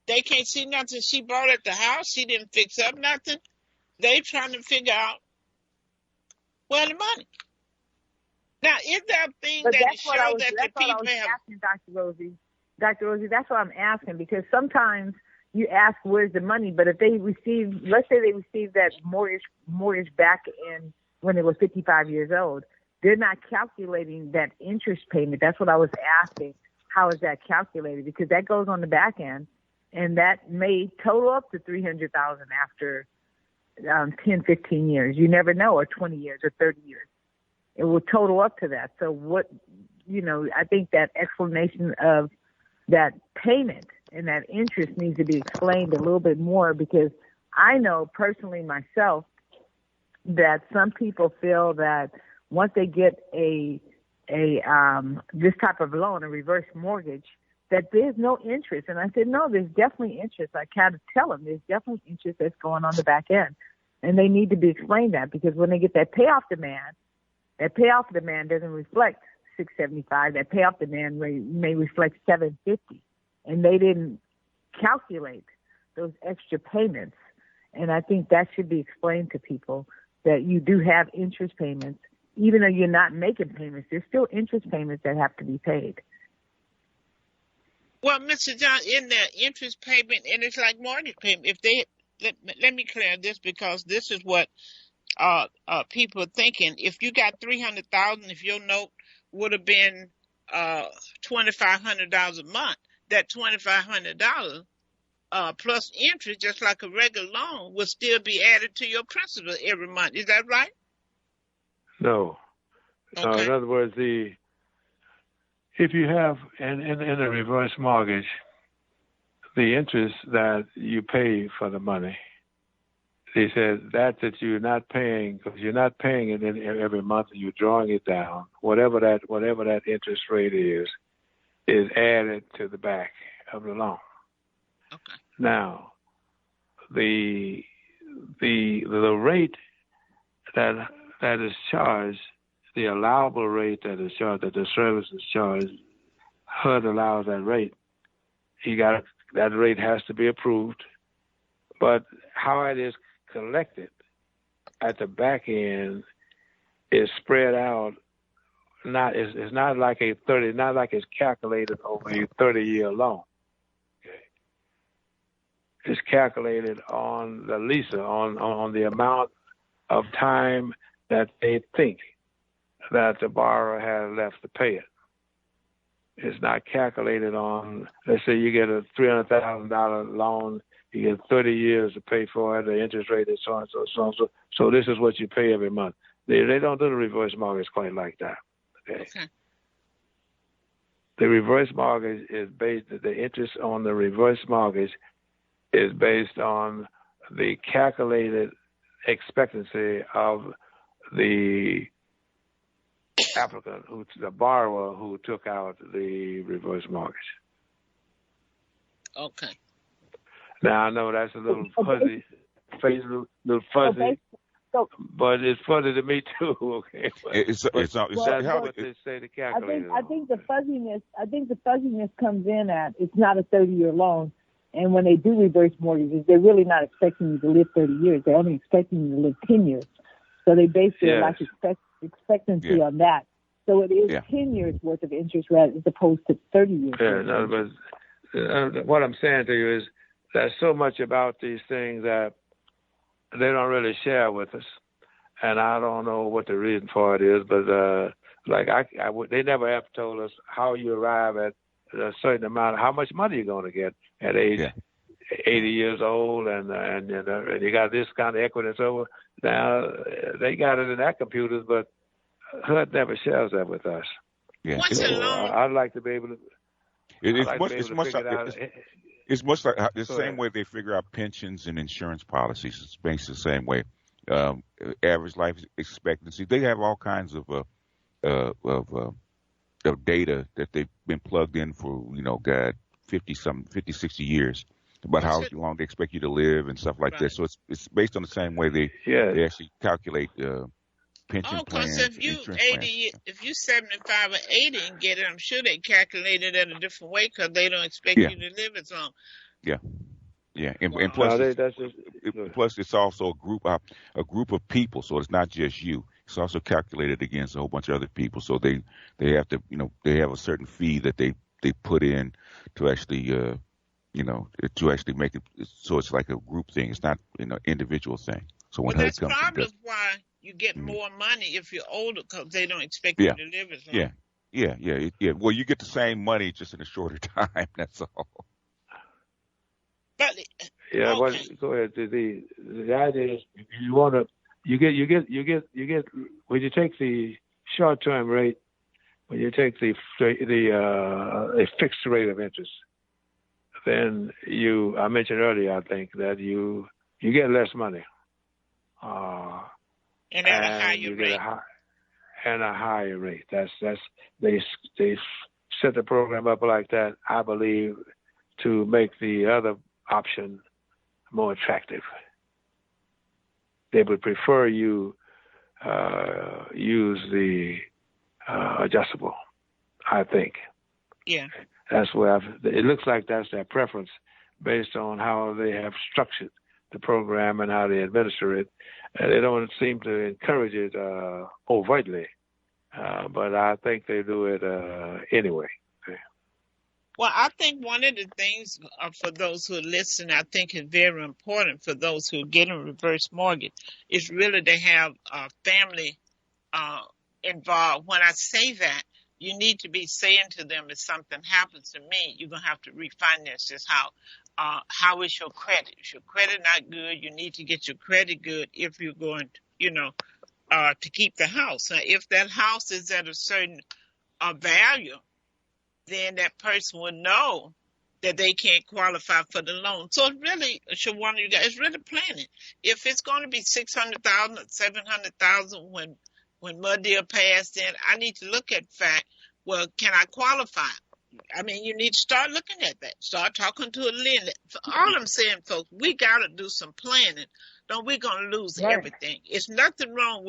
They can't see nothing she bought at the house. She didn't fix up nothing. They trying to figure out for the money. Now, is there a thing But that that's what I shows was. that That's the what I people was have? asking, Dr. Rosie. Dr. Rosie, that's what I'm asking, because sometimes you ask where's the money, but if they receive, let's say they received that mortgage back in when they were 55 years old, they're not calculating that interest payment. That's what I was asking. How is that calculated? Because that goes on the back end, and that may total up to $300,000 after 10, 15 years. You never know, or 20 years, or 30 years. It will total up to that. So what, I think that explanation of that payment and that interest needs to be explained a little bit more, because I know personally myself that some people feel that once they get this type of loan, a reverse mortgage, that there's no interest. And I said, no, there's definitely interest. I kind of tell them there's definitely interest that's going on the back end. And they need to be explained that, because when they get that payoff demand doesn't reflect 675. That payoff demand may reflect 750. And they didn't calculate those extra payments. And I think that should be explained to people, that you do have interest payments. Even though you're not making payments, there's still interest payments that have to be paid. Well, Mr. John, in their interest payment, and it's like mortgage payment. If they let me clear this, because this is what people are thinking. If you got $300,000, if your note would have been $2,500 a month, that $2,500 plus interest, just like a regular loan, will still be added to your principal every month. Is that right? No. Okay. In other words, if you have in a reverse mortgage, the interest that you pay for the money, they said that you're not paying, because you're not paying it in every month, and you're drawing it down. Whatever that interest rate is added to the back of the loan. Okay. Now, the rate that is charged, the allowable rate that is charged, that the service is charged, HUD allows that rate. That rate has to be approved. But how it is collected at the back end is spread out. It's not like it's calculated over a 30-year loan. Okay. It's calculated on the leaser, on the amount of time that they think that the borrower has left to pay it. It's not calculated on, let's say you get a $300,000 loan, you get 30 years to pay for it, the interest rate is so and so, so and so. So this is what you pay every month. They don't do the reverse mortgage quite like that. Okay. The reverse mortgage is based, the interest on the reverse mortgage is based on the calculated expectancy of the applicant, the borrower who took out the reverse mortgage. Okay. Now I know that's a little fuzzy, little fuzzy, okay. So, but it's fuzzy to me too. Okay. It's that's how what they say to calculate. I think the fuzziness comes in at, it's not a 30-year loan. And when they do reverse mortgages, they're really not expecting you to live 30 years. They're only expecting you to live 10 years. So they base their life expectancy on that. So it is 10 years worth of interest rate as opposed to 30 years. Yeah, no, but what I'm saying to you is there's so much about these things that they don't really share with us. And I don't know what the reason for it is, but they never have told us how you arrive at a certain amount, how much money you're going to get at age 80 years old, and you got this kind of equity and so on. Now, they got it in their computers, but HUD never shares that with us. Yeah. I'd like to be able to. It's much like the same way they figure out pensions and insurance policies. It's basically the same way. Average life expectancy. They have all kinds of data that they've been plugged in for, 50, 60 years about how long they expect you to live and stuff like that. So it's based on the same way they actually calculate pension plans. Because if you 75 or 80 and get it, I'm sure they calculate it in a different way because they don't expect you to live as long. Yeah. Yeah, and plus, plus it's also a group of people, so it's not just you. it's also calculated against a whole bunch of other people. So they have to, they have a certain fee that they put in to actually, to actually make it so it's like a group thing. It's not, individual thing. So when that's comes probably why you get more money if you're older, because they don't expect you to live as long. Yeah. Well, you get the same money just in a shorter time. That's all. But go ahead. The idea is you want to you get when you take the short-term rate, when you take the a fixed rate of interest, then I mentioned earlier, I think, that you get less money. And at a higher rate. And a higher rate. That's they set the program up like that, I believe, to make the other option more attractive. They would prefer you use the adjustable, I think. Yeah. That's where it looks like that's their preference based on how they have structured the program and how they administer it. They don't seem to encourage it overtly, but I think they do it anyway. Well, I think one of the things for those who are listening, I think is very important for those who are getting reverse mortgage, is really to have family involved. When I say that, you need to be saying to them, if something happens to me, you're going to have to refinance this house. How is your credit? Is your credit not good? You need to get your credit good if you're going to, to keep the house. Now, if that house is at a certain value, then that person will know that they can't qualify for the loan. So it's really, Shawannah, you guys, it's really planning. If it's going to be $600,000 or $700,000 when Mud Deal passed, then I need to look at fact, well, can I qualify? I mean, you need to start looking at that. Start talking to a lender. All I'm saying, folks, we got to do some planning. Don't we're going to lose everything. It's nothing wrong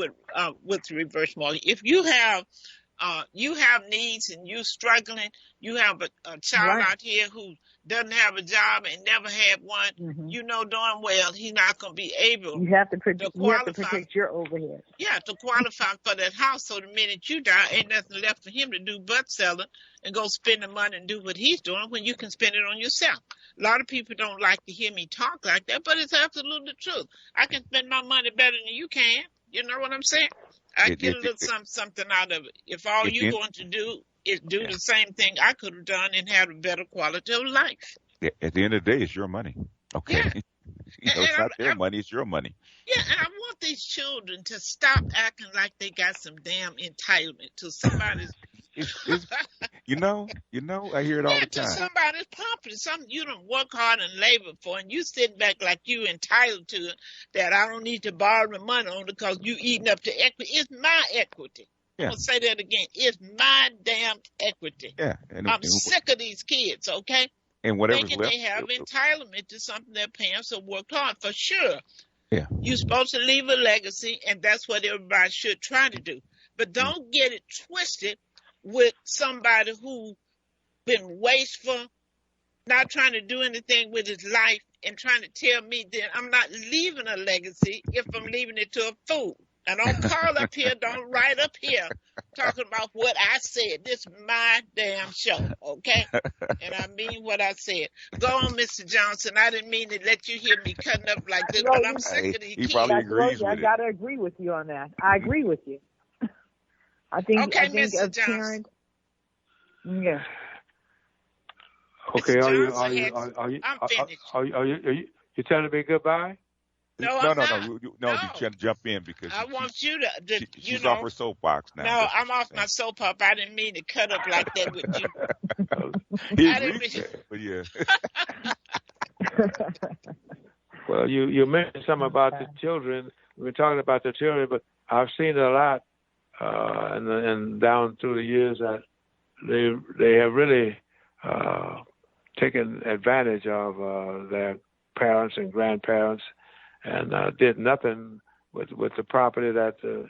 with reverse mortgage. If you have needs and you're struggling, you have a child out here who doesn't have a job and never had one, you know darn well he's not going to be able you have to protect your overhead. Yeah, to qualify for that house. So the minute you die, ain't nothing left for him to do but sell it and go spend the money and do what he's doing when you can spend it on yourself. A lot of people don't like to hear me talk like that, but it's absolutely the truth. I can spend my money better than you can. You know what I'm saying? I get a little something out of it. If all you're going to do is do the same thing I could have done and had a better quality of life. At the end of the day, it's your money. Okay. Yeah. It's not their money, it's your money. Yeah, and I want these children to stop acting like they got some damn entitlement to somebody's. I hear it all the time. To somebody's property, something you don't work hard and labor for, and you sit back like you entitled to it, that I don't need to borrow the money on because you eating up the equity. It's my equity. Yeah. I'm going to say that again. It's my damn equity. Yeah. I'm sick of these kids, okay? And whatever's thinking left, they have entitlement to something their parents have worked hard for. Sure. Yeah. You're supposed to leave a legacy, and that's what everybody should try to do. But don't get it twisted with somebody who been wasteful, not trying to do anything with his life, and trying to tell me that I'm not leaving a legacy if I'm leaving it to a fool. Now, don't call up here, don't write up here talking about what I said. This is my damn show, okay? And I mean what I said. Go on, Mr. Johnson. I didn't mean to let you hear me cutting up like this, but I'm sick of these kids. He probably agrees with I got to agree with you on that. I agree with you. I think Mr. Johnson. Yeah. Okay, are you telling me goodbye? No, you're trying to jump in because I want you to she's off her soapbox now. No, I'm off my soapbox. I didn't mean to cut up like that with you. But yeah. Well, you mentioned something about the children. We were talking about the children, but I've seen it a lot, and down through the years that they have really taken advantage of their parents and grandparents, and did nothing with the property that the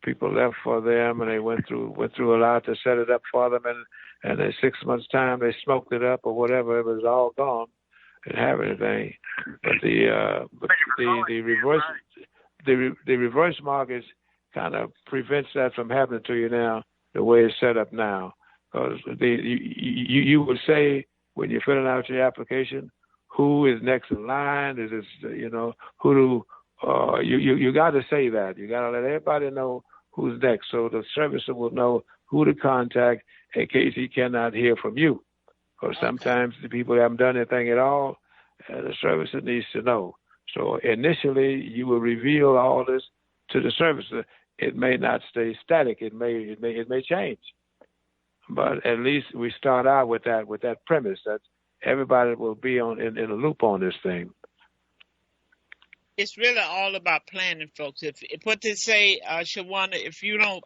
people left for them, and they went through a lot to set it up for them, and in 6 months' time they smoked it up or whatever. It was all gone. Didn't have anything. But the reverse mortgage kind of prevents that from happening to you now, the way it's set up now. Because you would say when you're filling out your application, who is next in line? Is this, who do, you got to say that. You got to let everybody know who's next, so the servicer will know who to contact in case he cannot hear from you. Because sometimes the people haven't done anything at all, the servicer needs to know. So initially, you will reveal all this to the servicer. It may not stay static. It may change. But at least we start out with that premise that everybody will be in a loop on this thing. It's really all about planning, folks. If what they say, Shawannah, if you don't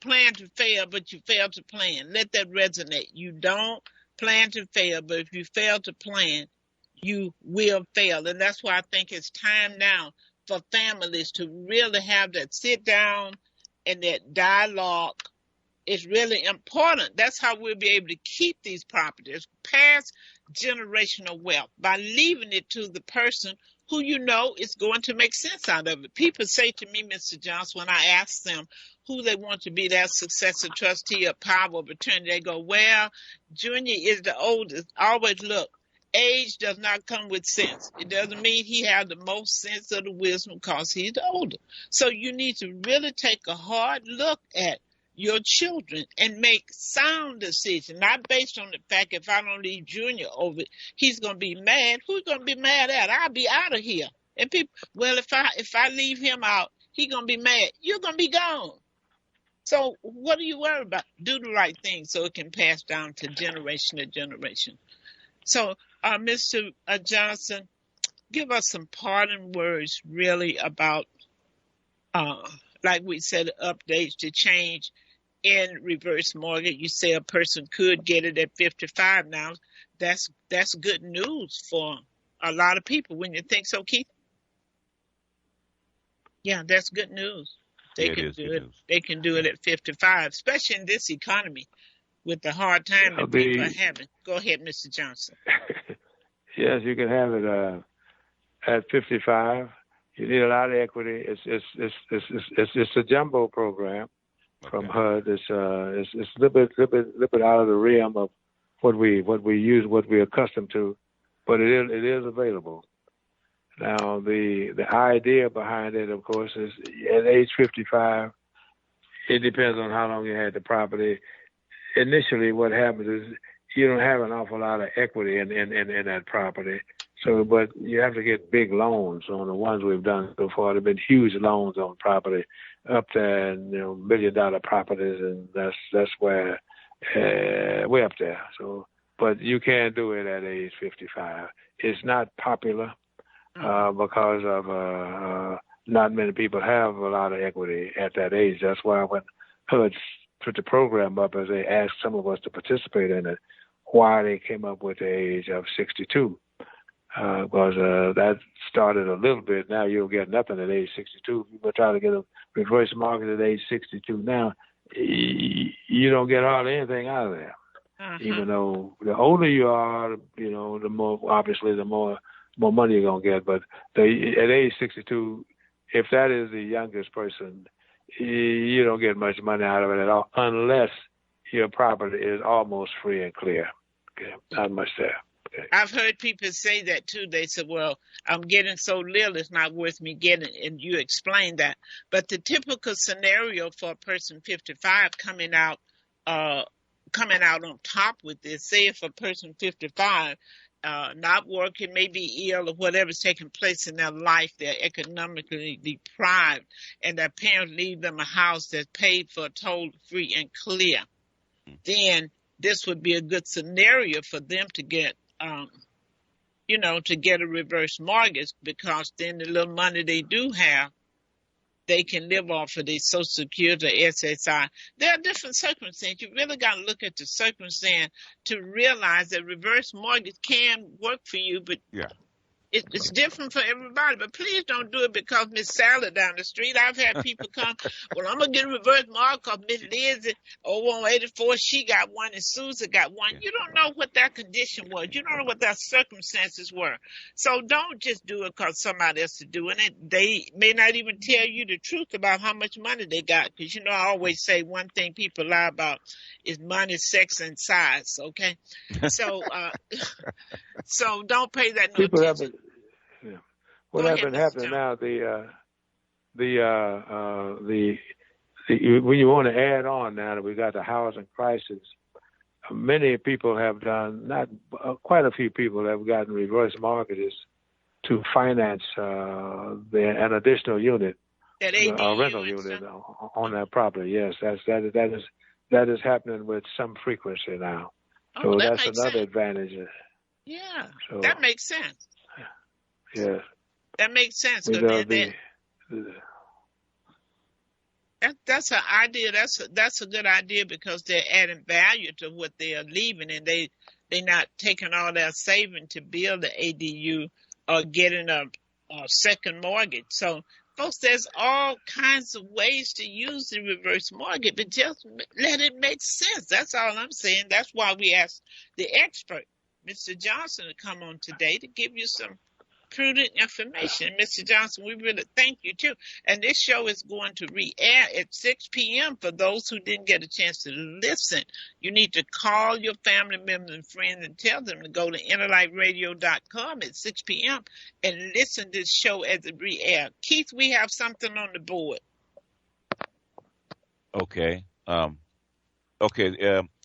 plan to fail, but you fail to plan. Let that resonate. You don't plan to fail, but if you fail to plan, you will fail. And that's why I think it's time now for families to really have that sit down and that dialogue. Is really important. That's how we'll be able to keep these properties, pass generational wealth, by leaving it to the person who is going to make sense out of it. People say to me, Mr. Johnson, when I ask them who they want to be their successor trustee or power of attorney, they go, well, Junior is the oldest. Always look, age does not come with sense. It doesn't mean he has the most sense of the wisdom because he's the older. So you need to really take a hard look at your children and make sound decisions, not based on the fact if I don't leave Junior over, he's going to be mad. Who's going to be mad at? I'll be out of here. And people, well, if I leave him out, he's going to be mad. You're going to be gone. So what are you worried about? Do the right thing so it can pass down to generation to generation. So, Mr. Johnson, give us some parting words really about, like we said, updates to change in reverse mortgage. You say a person could get it at 55 now. That's good news for a lot of people. Wouldn't you think so, Keith? Yeah, that's good news. They can do it. They can do it at 55, especially in this economy with the hard time that people are having. Go ahead, Mr. Johnson. Yes, you can have it at 55. You need a lot of equity. It's a jumbo program from HUD. It's a little bit out of the realm of what we use, what we're accustomed to, but it is available. Now the idea behind it, of course, is at age 55. It depends on how long you had the property. Initially, what happens is you don't have an awful lot of equity in that property. So, but you have to get big loans on the ones we've done so far. There've been huge loans on property up there, $1 million properties, and that's where we're up there. So, but you can't do it at age 55. It's not popular because of not many people have a lot of equity at that age. That's why when HUD put the program up, as they asked some of us to participate in it, why they came up with the age of 62. Because that started a little bit. Now you'll get nothing at age 62. If you try to get a reverse mortgage at age 62 now, you don't get hardly anything out of there. Even though the older you are, the more, obviously, the more money you're going to get. But at age 62, if that is the youngest person, you don't get much money out of it at all, unless your property is almost free and clear. Okay, not much there. Okay. I've heard people say that too. They said, well, I'm getting so little, it's not worth me getting, and you explained that. But the typical scenario for a person 55 coming out on top with this, say if a person 55 not working, maybe ill or whatever's taking place in their life, they're economically deprived, and their parents leave them a house that's paid for, toll free and clear, then this would be a good scenario for them to get, to get a reverse mortgage, because then the little money they do have, they can live off of their Social Security or SSI. There are different circumstances. You really got to look at the circumstance to realize that reverse mortgage can work for you, but It's different for everybody, but please don't do it because Miss Sally down the street. I've had people come, well, I'm going to get a reverse mortgage because Miss Lizzie over on 84, she got one and Susan got one. You don't know what that condition was. You don't know what their circumstances were. So don't just do it because somebody else is doing it. They may not even tell you the truth about how much money they got, because, you know, I always say one thing people lie about is money, sex, and size, okay? So so don't pay that no attention. What has been happening now? When you want to add on now that we got the housing crisis, many people have done, not quite a few people have gotten reverse mortgages to finance an additional unit, a rental unit on that property. Yes, that is happening with some frequency now. So that's another advantage. Yeah, so, that makes sense. Yes. That makes sense. That's an idea. That's a good idea because they're adding value to what they are leaving, and they're not taking all their saving to build the ADU or getting a second mortgage. So, folks, there's all kinds of ways to use the reverse mortgage, but just let it make sense. That's all I'm saying. That's why we asked the expert, Mr. Johnson, to come on today to give you some prudent information. Mr. Johnson, we really thank you too. And this show is going to re-air at 6 p.m. for those who didn't get a chance to listen. You need to call your family members and friends and tell them to go to innerlightradio.com at 6 p.m. and listen to this show as it re-air. Keith, we have something on the board. Okay.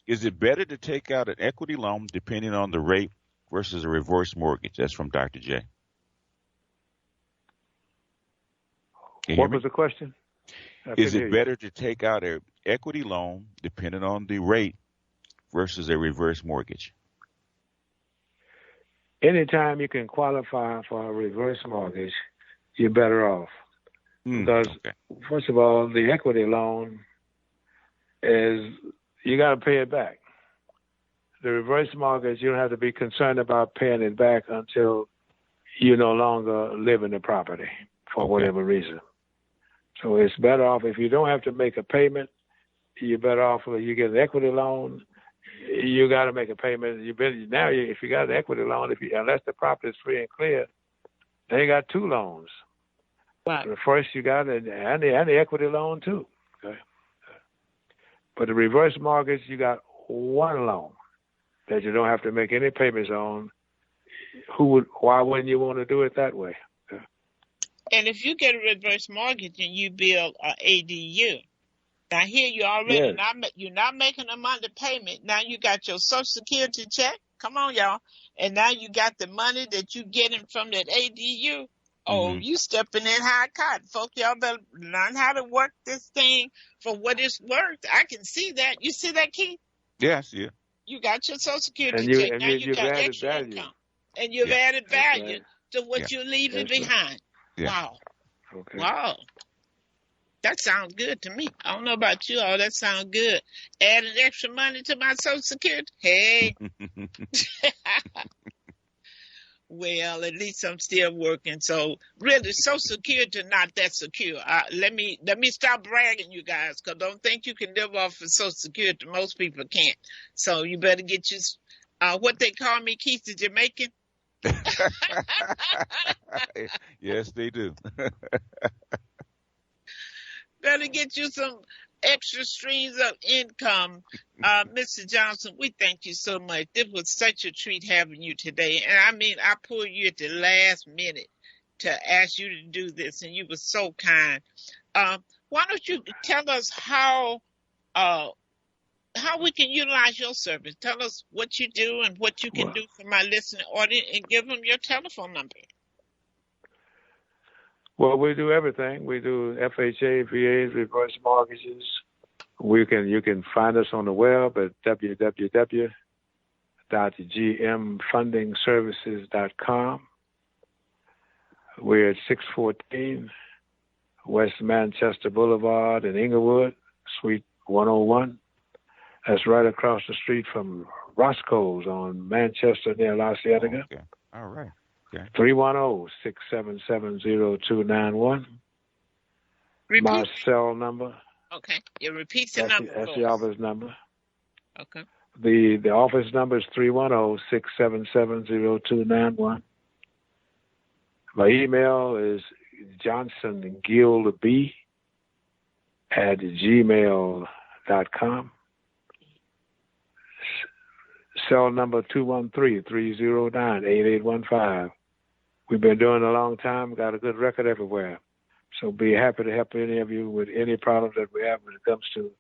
Is it better to take out an equity loan depending on the rate versus a reverse mortgage? That's from Dr. J. What was the question? Is it better to take out an equity loan depending on the rate versus a reverse mortgage? Anytime you can qualify for a reverse mortgage, you're better off. Because, first of all, the equity loan is, you got to pay it back. The reverse mortgage, you don't have to be concerned about paying it back until you no longer live in the property for whatever reason. So it's better off if you don't have to make a payment. You're better off if you get an equity loan. You got to make a payment. If you got an equity loan, unless the property is free and clear, then you got two loans. Right. The first you got and the equity loan too. Okay. But the reverse mortgage, you got one loan that you don't have to make any payments on. Why wouldn't you want to do it that way? And if you get a reverse mortgage and you build an ADU, now here you already you're not making a monthly payment. Now you got your Social Security check. Come on, y'all. And now you got the money that you getting from that ADU. Oh, you stepping in high cotton. Folks, y'all better learn how to work this thing for what it's worth. I can see that. You see that, Keith? Yeah, I see it. You got your Social Security check. Now you got extra income. And you've added value to what you're leaving behind. Yeah. Wow. Okay. Wow. That sounds good to me. I don't know about you all. That sounds good. Adding extra money to my Social Security. Hey. Well, at least I'm still working. So really, Social Security not that secure. Let me stop bragging, you guys, because don't think you can live off of Social Security. Most people can't. So you better get your what they call me, Keith, the Jamaican. Yes, they do. Better get you some extra streams of income. Mr. Johnson, we thank you so much. This was such a treat having you today. And I mean, I pulled you at the last minute to ask you to do this, and you were so kind. Why don't you tell us how we can utilize your service? Tell us what you do and what you can do for my listening audience, and give them your telephone number. Well, we do everything. We do FHA, VAs, reverse mortgages. You can find us on the web at www.gmfundingservices.com. We're at 614 West Manchester Boulevard in Inglewood, Suite 101. That's right across the street from Roscoe's on Manchester near La Cienega. Okay. All right. Okay. 310-677-0291. My cell number. Okay. You repeat the number. That's the office number. Okay. The office number is 310-677-0291. My email is johnsongilb@gmail.com. Cell number 213-309-8815. We've been doing it a long time, got a good record everywhere. So be happy to help any of you with any problems that we have when it comes to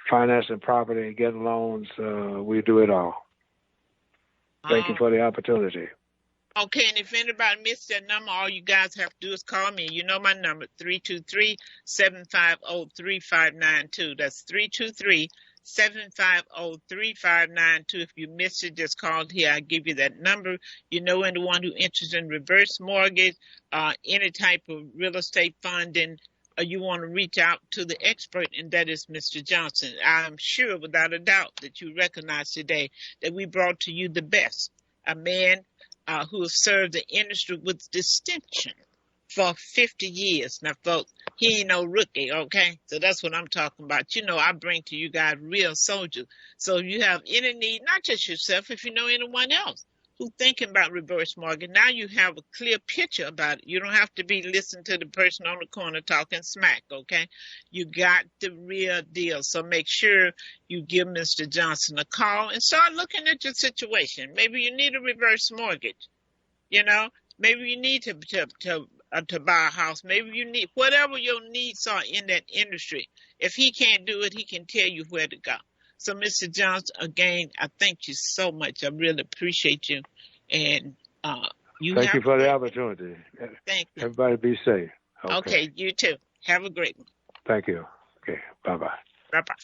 financing property and getting loans. We do it all. Thank you for the opportunity. Okay, and if anybody missed that number, all you guys have to do is call me. You know my number, 323-750-3592. That's 323-750-3592. If you missed it, just call here. I'll give you that number. You know anyone who interested in reverse mortgage, any type of real estate funding, you want to reach out to the expert, and that is Mr. Johnson. I'm sure without a doubt that you recognize today that we brought to you the best, a man who has served the industry with distinction for 50 years. Now, folks, he ain't no rookie, okay? So that's what I'm talking about. You know, I bring to you guys real soldiers. So if you have any need, not just yourself, if you know anyone else who's thinking about reverse mortgage, now you have a clear picture about it. You don't have to be listening to the person on the corner talking smack, okay? You got the real deal. So make sure you give Mr. Johnson a call and start looking at your situation. Maybe you need a reverse mortgage, you know? Maybe you need to buy a house. Maybe you need whatever your needs are in that industry. If he can't do it, he can tell you where to go. So, Mr. Johnson, again, I thank you so much. I really appreciate you. And thank you for the opportunity. Thank you. Everybody be safe. Okay, you too. Have a great one. Thank you. Okay, bye-bye. Bye-bye.